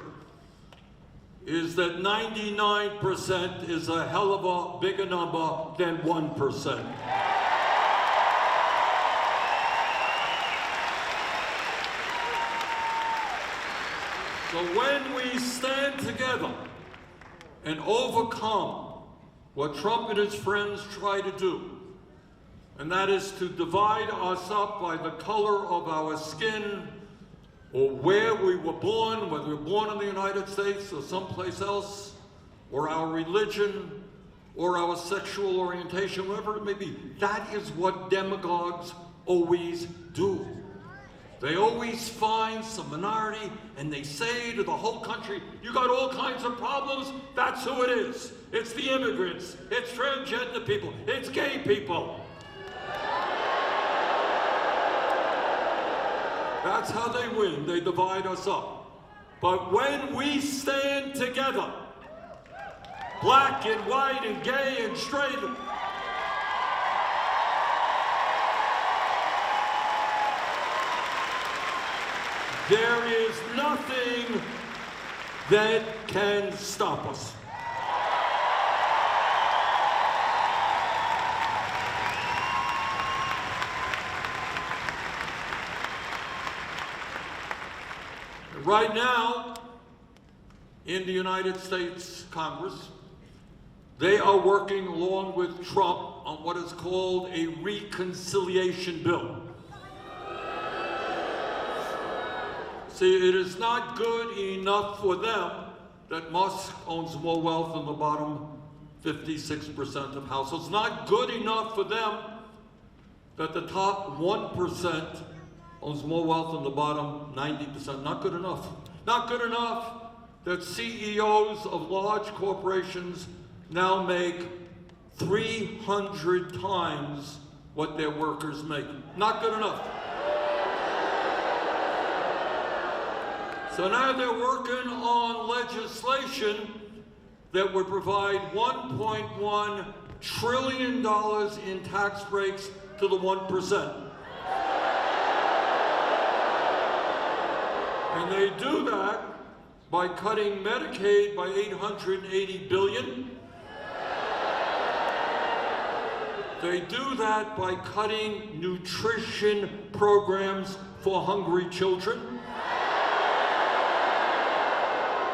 is that 99% is a hell of a bigger number than 1%. So when we stand together and overcome what Trump and his friends try to do, and that is to divide us up by the color of our skin, or where we were born, whether we were born in the United States or someplace else, or our religion, or our sexual orientation, whatever it may be, that is what demagogues always do. They always find some minority and they say to the whole country, you got all kinds of problems, that's who it is. It's the immigrants, it's transgender people, it's gay people. That's how they win, they divide us up. But when we stand together, black and white and gay and straight, there is nothing that can stop us. Right now, in the United States Congress, they are working along with Trump on what is called a reconciliation bill. See, it is not good enough for them that Musk owns more wealth than the bottom 56% of households. It's not good enough for them that the top 1% owns more wealth than the bottom 90%. Not good enough. Not good enough that CEOs of large corporations now make 300 times what their workers make. Not good enough. So now they're working on legislation that would provide $1.1 trillion in tax breaks to the 1%. And they do that by cutting Medicaid by $880 billion. They do that by cutting nutrition programs for hungry children.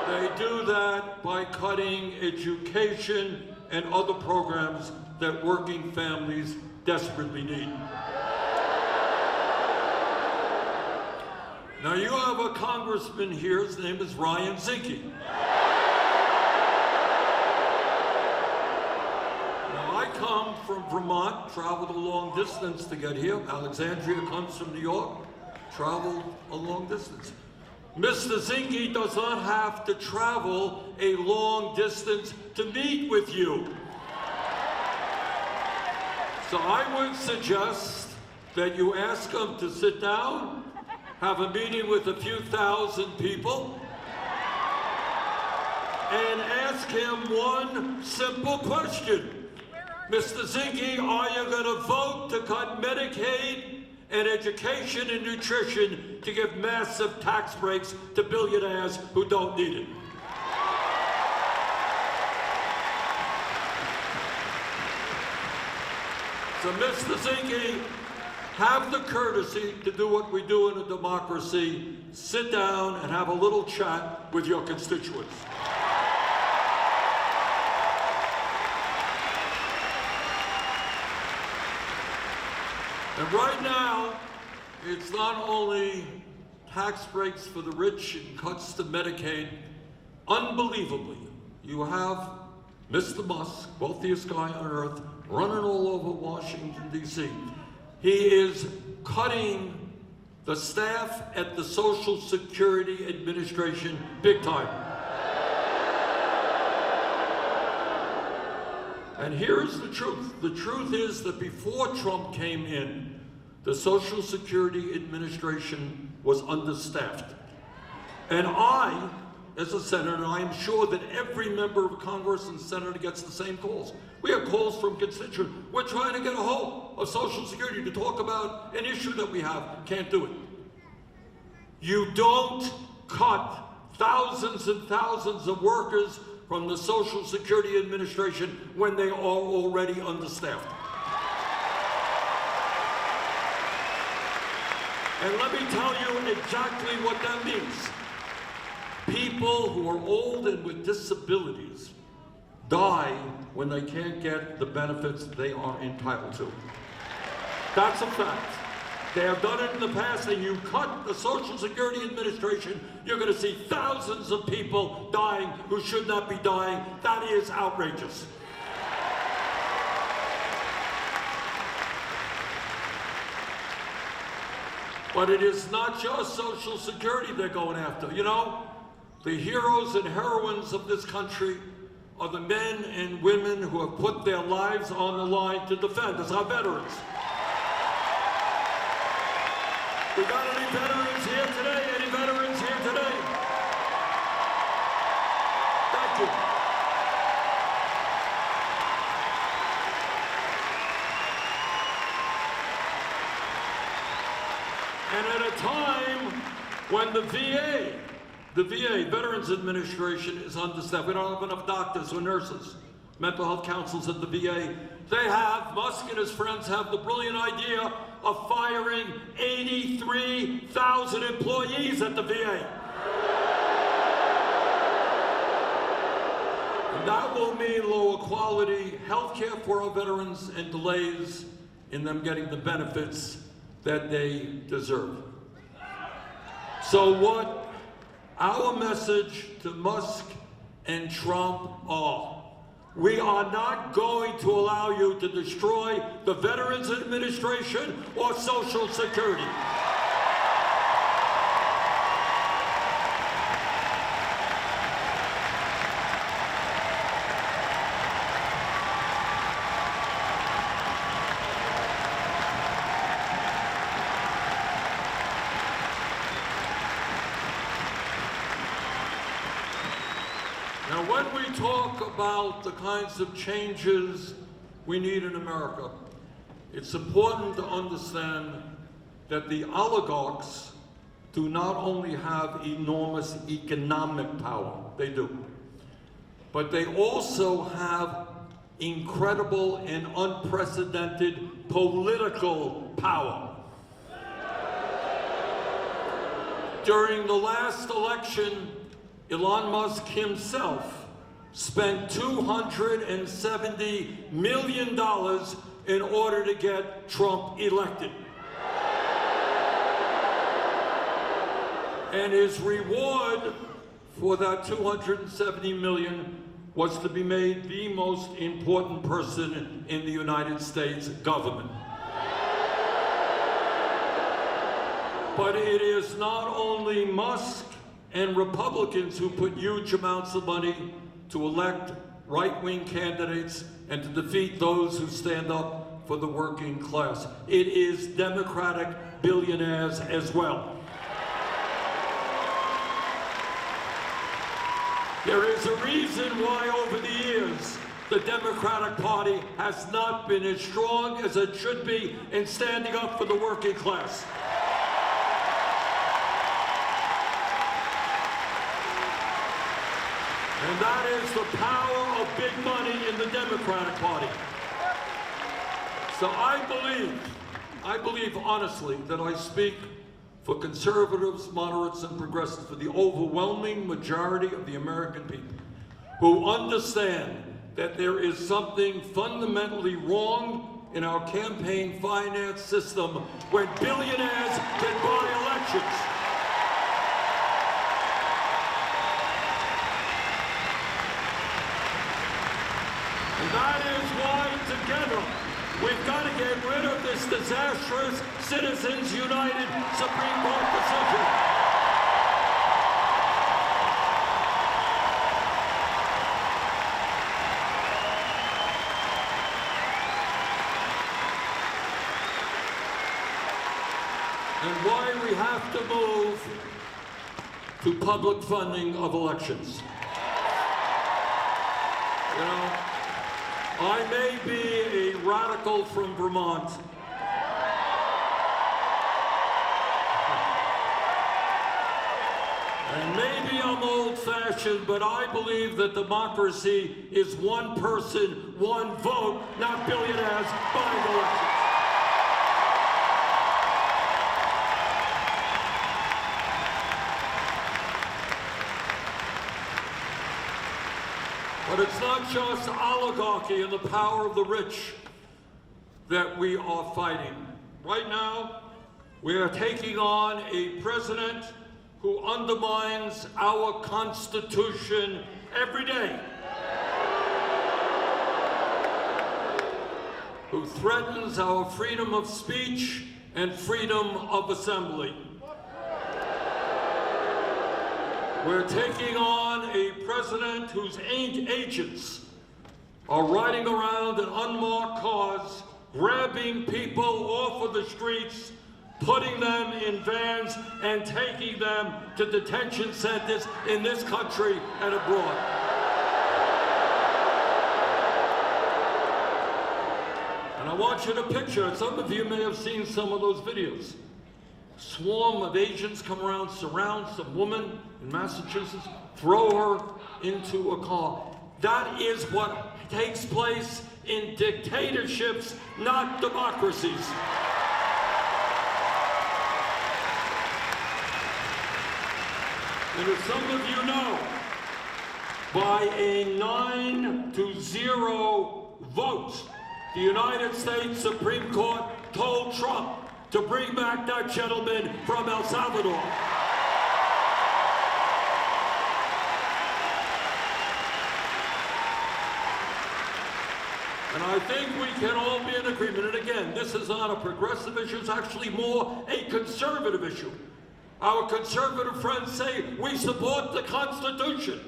They do that by cutting education and other programs that working families desperately need. Now you have a congressman here, his name is Ryan Zinke. Now I come from Vermont, traveled a long distance to get here. Alexandria comes from New York, traveled a long distance. Mr. Zinke does not have to travel a long distance to meet with you. So I would suggest that you ask him to sit down, have a meeting with a few thousand people, and ask him one simple question. Mr. Zinke, are you going to vote to cut Medicaid and education and nutrition to give massive tax breaks to billionaires who don't need it? So, Mr. Zinke, have the courtesy to do what we do in a democracy. Sit down and have a little chat with your constituents. And right now, it's not only tax breaks for the rich and cuts to Medicaid. Unbelievably, you have Mr. Musk, wealthiest guy on earth, running all over Washington, D.C. He is cutting the staff at the Social Security Administration big time. And here's the truth. The truth is that before Trump came in, the Social Security Administration was understaffed. And I, as a senator, I am sure that every member of Congress and senator gets the same calls. We have calls from constituents. We're trying to get a hold of Social Security to talk about an issue that we have. Can't do it. You don't cut thousands and thousands of workers from the Social Security Administration when they are already understaffed. And let me tell you exactly what that means. People who are old and with disabilities die when they can't get the benefits they are entitled to. That's a fact. They have done it in the past, and you cut the Social Security Administration, you're going to see thousands of people dying who should not be dying. That is outrageous. But it is not just Social Security they're going after. You know, the heroes and heroines of this country are the men and women who have put their lives on the line to defend us, our veterans. We got any veterans here today? Any veterans here today? Thank you. And at a time when the VA, Veterans Administration, is understaffed, we don't have enough doctors or nurses, mental health counselors at the VA. Musk and his friends have the brilliant idea of firing 83,000 employees at the VA. And that will mean lower quality health care for our veterans and delays in them getting the benefits that they deserve. So what our message to Musk and Trump are: we are not going to allow you to destroy the Veterans Administration or Social Security. Now, when we talk about the kinds of changes we need in America, it's important to understand that the oligarchs do not only have enormous economic power, they do, but they also have incredible and unprecedented political power. During the last election, Elon Musk himself spent $270 million in order to get Trump elected. And his reward for that $270 million was to be made the most important person in the United States government. But it is not only Musk and Republicans who put huge amounts of money to elect right-wing candidates and to defeat those who stand up for the working class. It is Democratic billionaires as well. There is a reason why over the years the Democratic Party has not been as strong as it should be in standing up for the working class. And that is the power of big money in the Democratic Party. So I believe honestly that I speak for conservatives, moderates, and progressives, for the overwhelming majority of the American people who understand that there is something fundamentally wrong in our campaign finance system when billionaires can buy elections. And that is why together we've got to get rid of this disastrous Citizens United Supreme Court decision. And why we have to move to public funding of elections. You know, I may be a radical from Vermont. And maybe I'm old-fashioned, but I believe that democracy is one person, one vote, not billionaires buying elections. But it's not just oligarchy and the power of the rich that we are fighting. Right now, we are taking on a president who undermines our Constitution every day, who threatens our freedom of speech and freedom of assembly. We're taking on a president whose agents are riding around in unmarked cars, grabbing people off of the streets, putting them in vans, and taking them to detention centers in this country and abroad. And I want you to picture, some of you may have seen some of those videos. Swarm of agents come around, surround some woman in Massachusetts, throw her into a car. That is what takes place in dictatorships, not democracies. And as some of you know, by a 9-0 vote, the United States Supreme Court told Trump to bring back that gentleman from El Salvador. And I think we can all be in agreement. And again, this is not a progressive issue, it's actually more a conservative issue. Our conservative friends say we support the Constitution.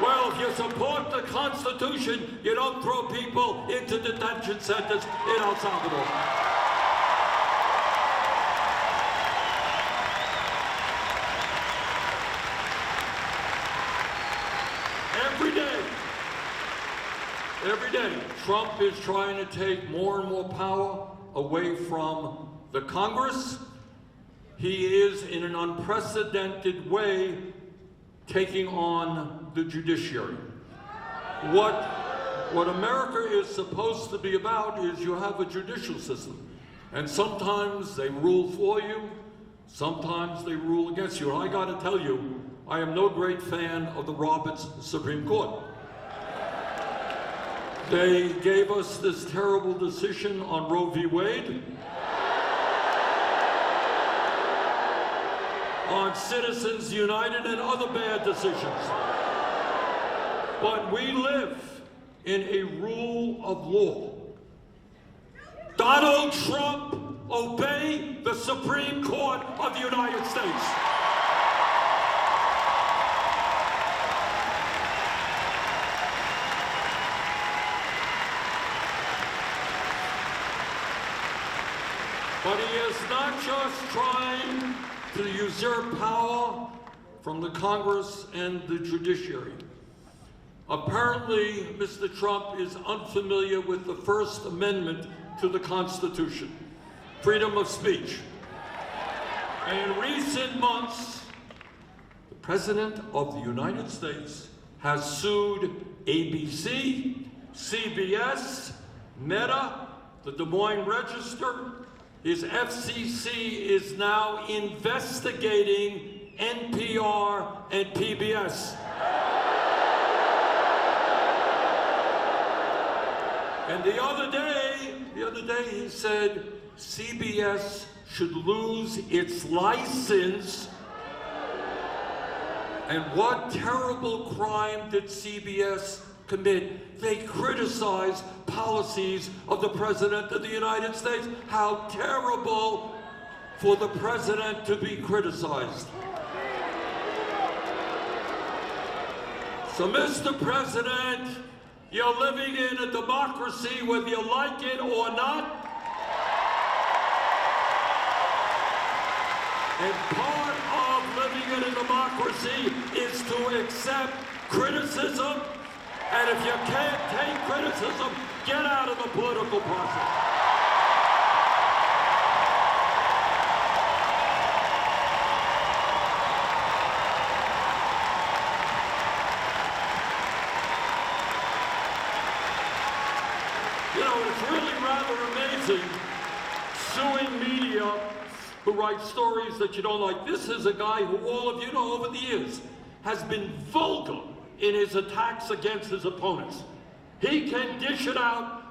Well, if you support the Constitution, you don't throw people into detention centers in El Salvador. Every day, Trump is trying to take more and more power away from the Congress. He is, in an unprecedented way, taking on the judiciary. What America is supposed to be about is you have a judicial system. And sometimes they rule for you, sometimes they rule against you. And I gotta tell you, I am no great fan of the Roberts Supreme Court. They gave us this terrible decision on Roe v. Wade, on Citizens United and other bad decisions. But we live in a rule of law. Donald Trump, obey the Supreme Court of the United States. But he is not just trying to usurp power from the Congress and the judiciary. Apparently, Mr. Trump is unfamiliar with the First Amendment to the Constitution, freedom of speech. And in recent months, the President of the United States has sued ABC, CBS, Meta, the Des Moines Register. His FCC is now investigating NPR and PBS. And the other day he said CBS should lose its license. And what terrible crime did CBS commit? They criticized policies of the President of the United States. How terrible for the President to be criticized. So, Mr. President, you're living in a democracy whether you like it or not. And part of living in a democracy is to accept criticism. And if you can't take criticism, get out of the political process. You know, it's really rather amazing suing media who write stories that you don't like. This is a guy who all of you know over the years has been vulgar in his attacks against his opponents. He can dish it out,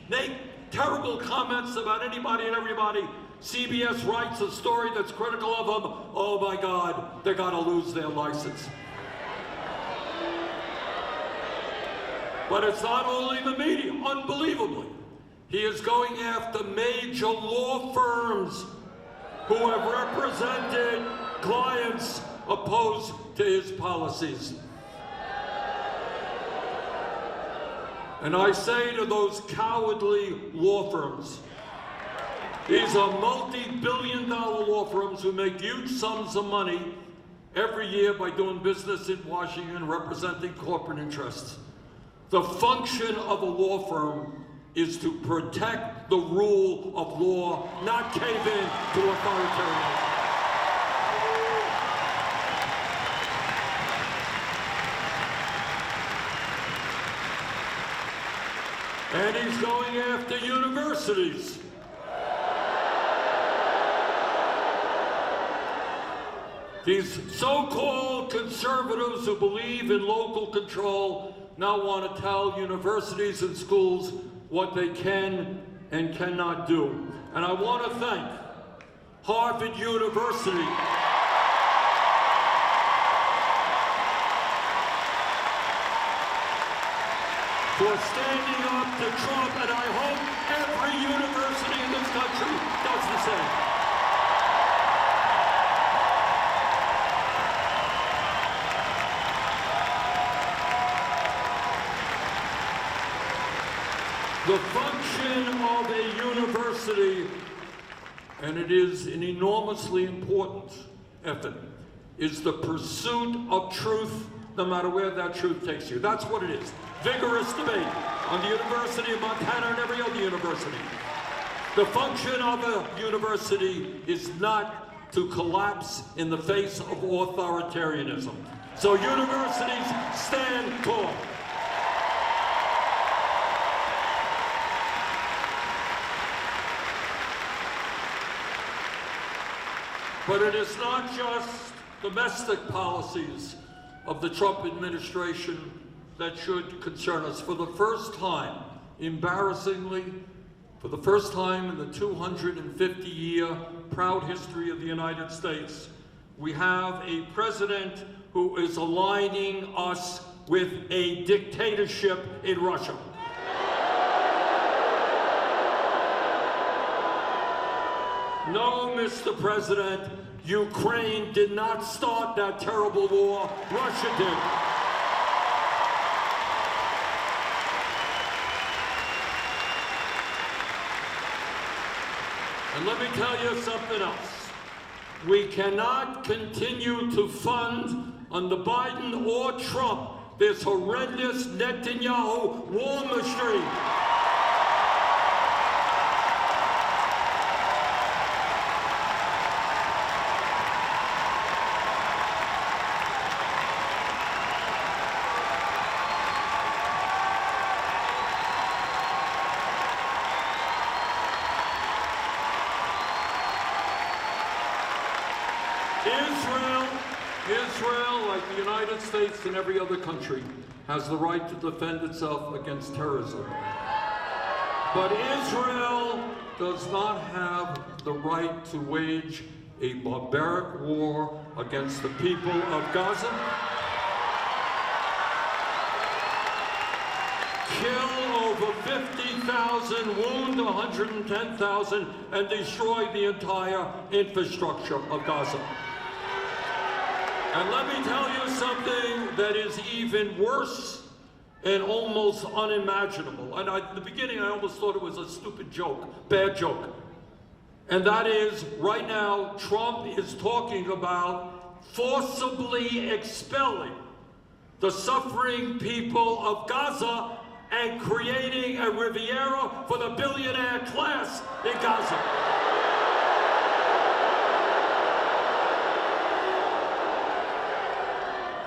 make terrible comments about anybody and everybody. CBS writes a story that's critical of him. Oh my God, they're gonna lose their license. But it's not only the media, unbelievably. He is going after major law firms who have represented clients opposed to his policies. And I say to those cowardly law firms, these are multi-billion-dollar law firms who make huge sums of money every year by doing business in Washington representing corporate interests. The function of a law firm is to protect the rule of law, not cave in to authoritarianism. And he's going after universities. These so-called conservatives who believe in local control now want to tell universities and schools what they can and cannot do. And I want to thank Harvard University for standing up to Trump, and I hope every university in this country does the same. The function of a university, and it is an enormously important effort, is the pursuit of truth, no matter where that truth takes you. That's what it is. Vigorous debate on the University of Montana and every other university. The function of a university is not to collapse in the face of authoritarianism. So universities stand tall. But it is not just domestic policies of the Trump administration that should concern us. For the first time, embarrassingly, for the first time in the 250-year proud history of the United States, we have a president who is aligning us with a dictatorship in Russia. No, Mr. President, Ukraine did not start that terrible war. Russia did. And let me tell you something else. We cannot continue to fund under Biden or Trump this horrendous Netanyahu war machine. Israel, like the United States and every other country, has the right to defend itself against terrorism. But Israel does not have the right to wage a barbaric war against the people of Gaza, kill over 50,000, wound 110,000, and destroy the entire infrastructure of Gaza. And let me tell you something that is even worse and almost unimaginable. And at the beginning, I almost thought it was a stupid joke, bad joke. And that is, right now, Trump is talking about forcibly expelling the suffering people of Gaza and creating a Riviera for the billionaire class in Gaza.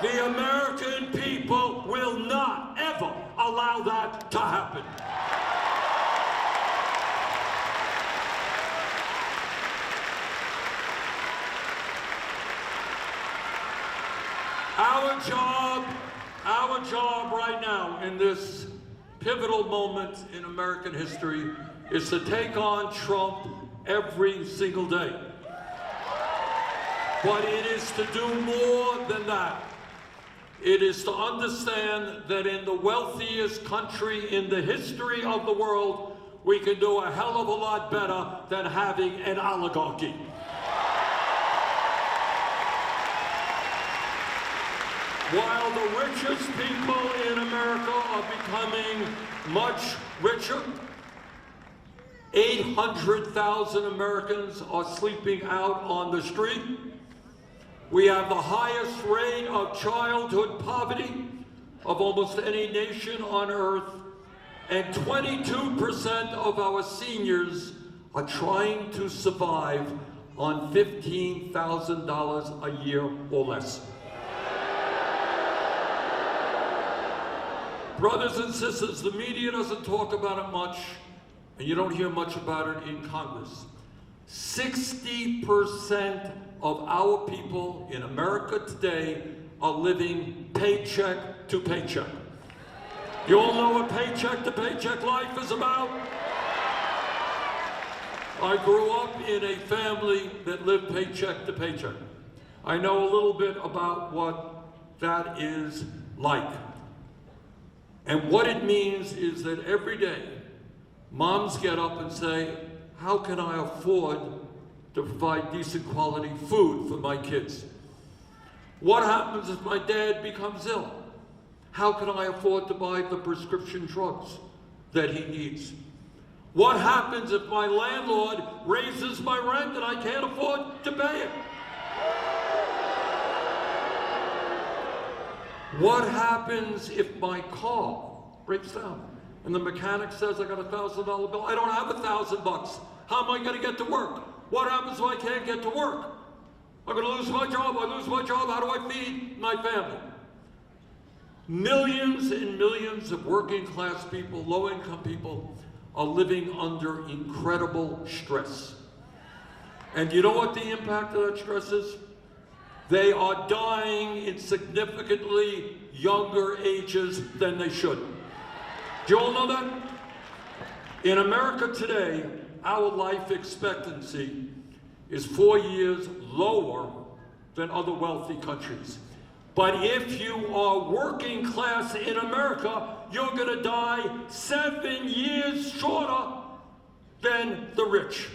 The American people will not ever allow that to happen. Our job right now in this pivotal moment in American history is to take on Trump every single day. But it is to do more than that. It is to understand that in the wealthiest country in the history of the world, we can do a hell of a lot better than having an oligarchy. While the richest people in America are becoming much richer, 800,000 Americans are sleeping out on the street. We have the highest rate of childhood poverty of almost any nation on earth, and 22% of our seniors are trying to survive on $15,000 a year or less. Brothers and sisters, the media doesn't talk about it much, and you don't hear much about it in Congress. 60% of our people in America today are living paycheck to paycheck. You all know what paycheck to paycheck life is about? I grew up in a family that lived paycheck to paycheck. I know a little bit about what that is like. And what it means is that every day, moms get up and say, how can I afford to provide decent quality food for my kids? What happens if my dad becomes ill? How can I afford to buy the prescription drugs that he needs? What happens if my landlord raises my rent and I can't afford to pay it? What happens if my car breaks down and the mechanic says I got a $1,000 bill? I don't have $1,000. How am I going to get to work? What happens if I can't get to work? I'm going to lose my job. I lose my job. How do I feed my family? Millions and millions of working class people, low income people, are living under incredible stress. And you know what the impact of that stress is? They are dying in significantly younger ages than they should. Do you all know that? In America today, our life expectancy is 4 years lower than other wealthy countries. But if you are working class in America, you're going to die 7 years shorter than the rich.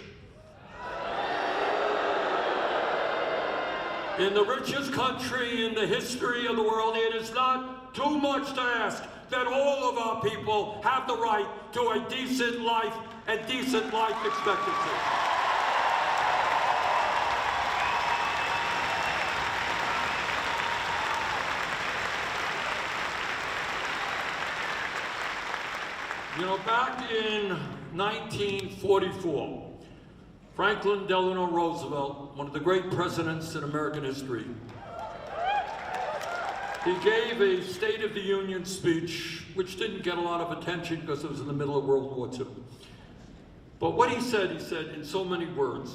In the richest country in the history of the world, it is not too much to ask that all of our people have the right to a decent life and decent life expectancy. You know, back in 1944, Franklin Delano Roosevelt, one of the great presidents in American history, he gave a State of the Union speech, which didn't get a lot of attention because it was in the middle of World War II. But what he said in so many words,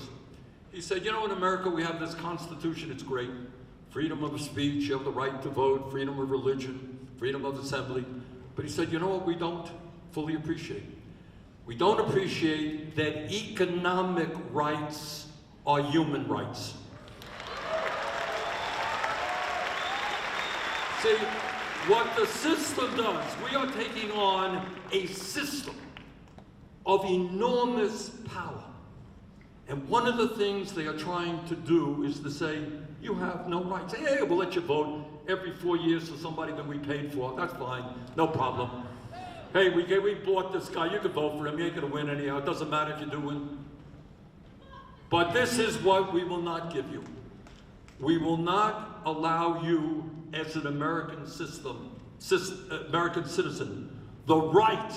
he said, you know, in America we have this Constitution, it's great. Freedom of speech, you have the right to vote, freedom of religion, freedom of assembly. But he said, you know what we don't fully appreciate? We don't appreciate that economic rights are human rights. See, what the system does, we are taking on a system of enormous power. And one of the things they are trying to do is to say, you have no rights. Hey, we'll let you vote every 4 years for somebody that we paid for. That's fine, no problem. Hey, we bought this guy, you can vote for him, you ain't gonna win anyhow, it doesn't matter if you do win. But this is what we will not give you. We will not allow you as an American citizen, the right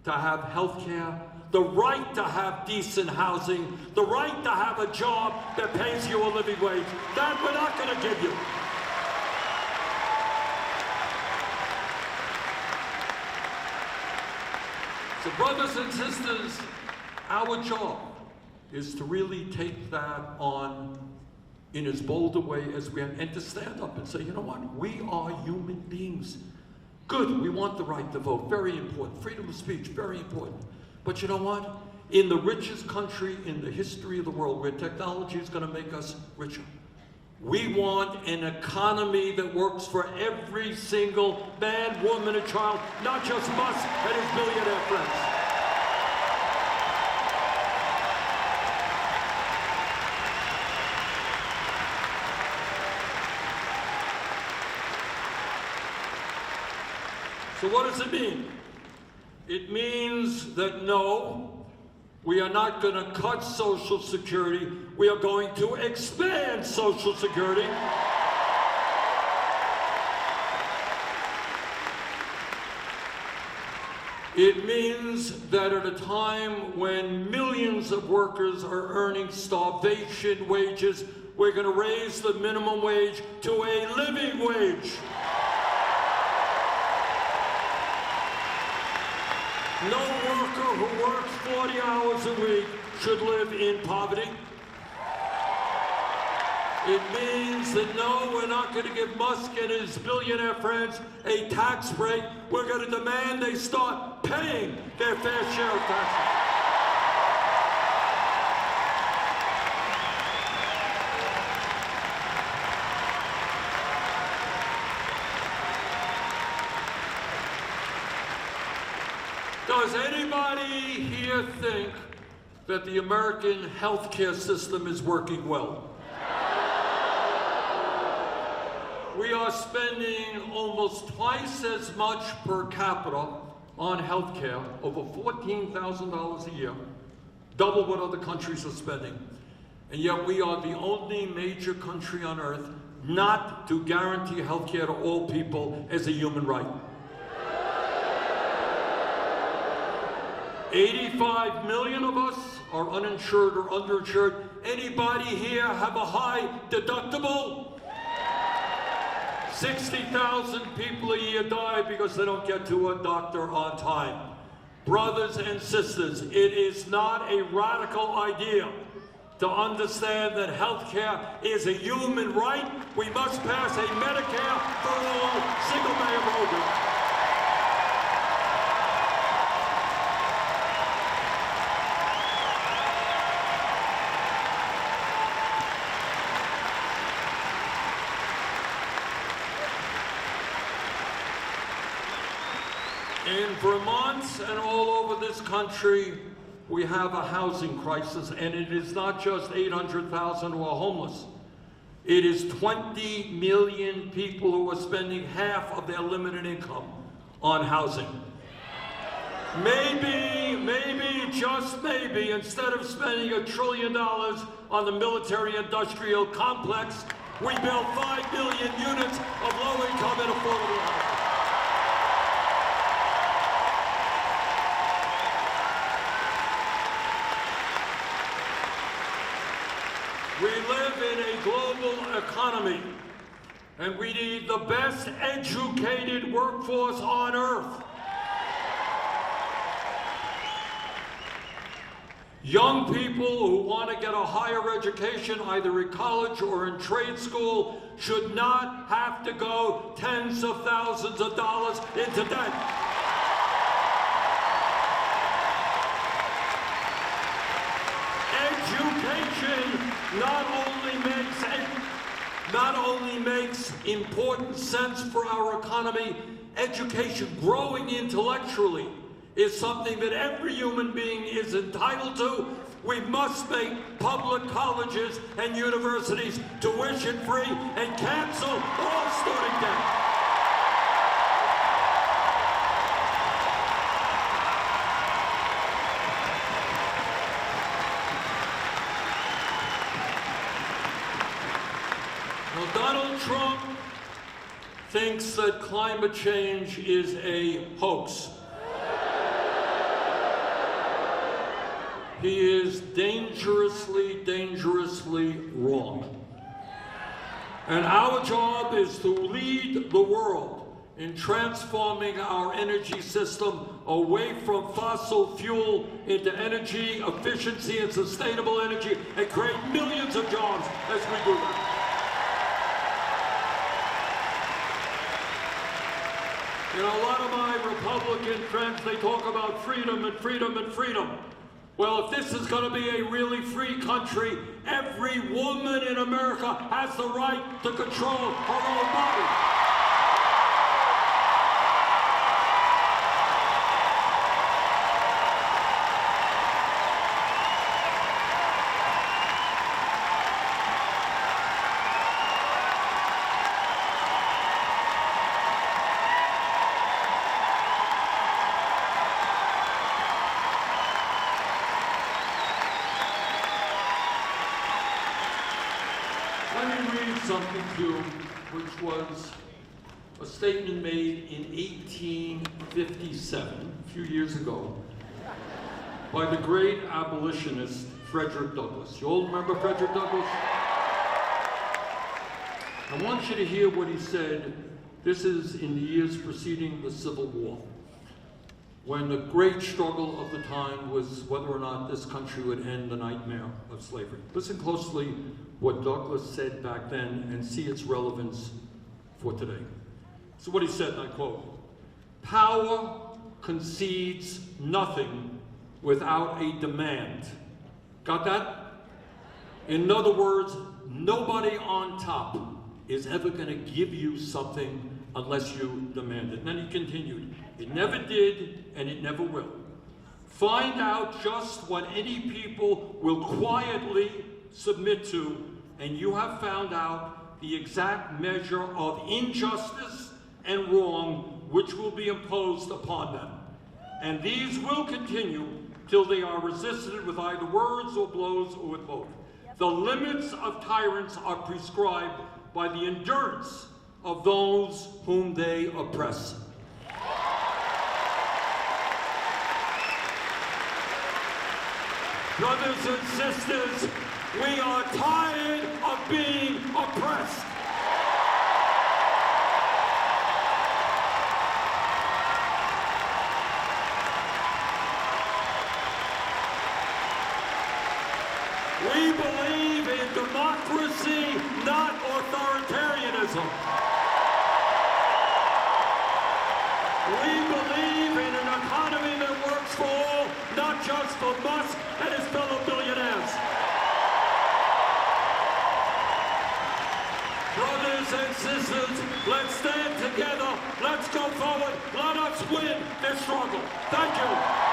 to have health care, the right to have decent housing, the right to have a job that pays you a living wage. That we're not gonna give you. So brothers and sisters, our job is to really take that on in as bold a way as we can, and to stand up and say, you know what, we are human beings. Good, we want the right to vote, very important. Freedom of speech, very important. But you know what? In the richest country in the history of the world, where technology is going to make us richer, we want an economy that works for every single man, woman, and child, not just Musk and his billionaire friends. So what does it mean? It means that no, we are not going to cut Social Security. We are going to expand Social Security. It means that at a time when millions of workers are earning starvation wages, we're going to raise the minimum wage to a living wage. No worker who works 40 hours a week should live in poverty. It means that no, we're not going to give Musk and his billionaire friends a tax break. We're going to demand they start paying their fair share of taxes. Does anybody here think that the American healthcare system is working well? We are spending almost twice as much per capita on healthcare, over $14,000 a year, double what other countries are spending. And yet we are the only major country on earth not to guarantee healthcare to all people as a human right. 85 million of us are uninsured or underinsured. Anybody here have a high deductible? 60,000 people a year die because they don't get to a doctor on time. Brothers and sisters, it is not a radical idea to understand that health care is a human right. We must pass a Medicare for all, single-payer program. In Vermont and all over this country, we have a housing crisis, and it is not just 800,000 who are homeless. It is 20 million people who are spending half of their limited income on housing. Maybe, just maybe, instead of spending $1 trillion on the military-industrial complex, we build 5 million units of low-income and affordable housing. We live in a global economy, and we need the best educated workforce on earth. Young people who want to get a higher education, either in college or in trade school, should not have to go tens of thousands of dollars into debt. not only makes important sense for our economy, education, growing intellectually, is something that every human being is entitled to. We must make public colleges and universities tuition-free and cancel all student debt. Now, Donald Trump thinks that climate change is a hoax. He is dangerously, dangerously wrong. And our job is to lead the world in transforming our energy system away from fossil fuel into energy efficiency and sustainable energy, and create millions of jobs as we do that. You know, a lot of my Republican friends, they talk about freedom and freedom and freedom. Well, if this is going to be a really free country, every woman in America has the right to control her own body. Something to you, which was a statement made in 1857, a few years ago, by the great abolitionist Frederick Douglass. You all remember Frederick Douglass? I want you to hear what he said. This is in the years preceding the Civil War, when the great struggle of the time was whether or not this country would end the nightmare of slavery. Listen closely what Douglass said back then and see its relevance for today. So what he said, and I quote, "Power concedes nothing without a demand." Got that? In other words, nobody on top is ever going to give you something unless you demand it. And then he continued, "It never did, and it never will. Find out just what any people will quietly submit to, and you have found out the exact measure of injustice and wrong which will be imposed upon them. And these will continue till they are resisted with either words or blows or with both. The limits of tyrants are prescribed by the endurance of those whom they oppress." Brothers and sisters, we are tired of being oppressed. We believe in democracy, not authoritarianism. We believe in an economy that works for all, not just for Musk and his fellow billionaires. Brothers and sisters, let's stand together. Let's go forward. Let us win this struggle. Thank you.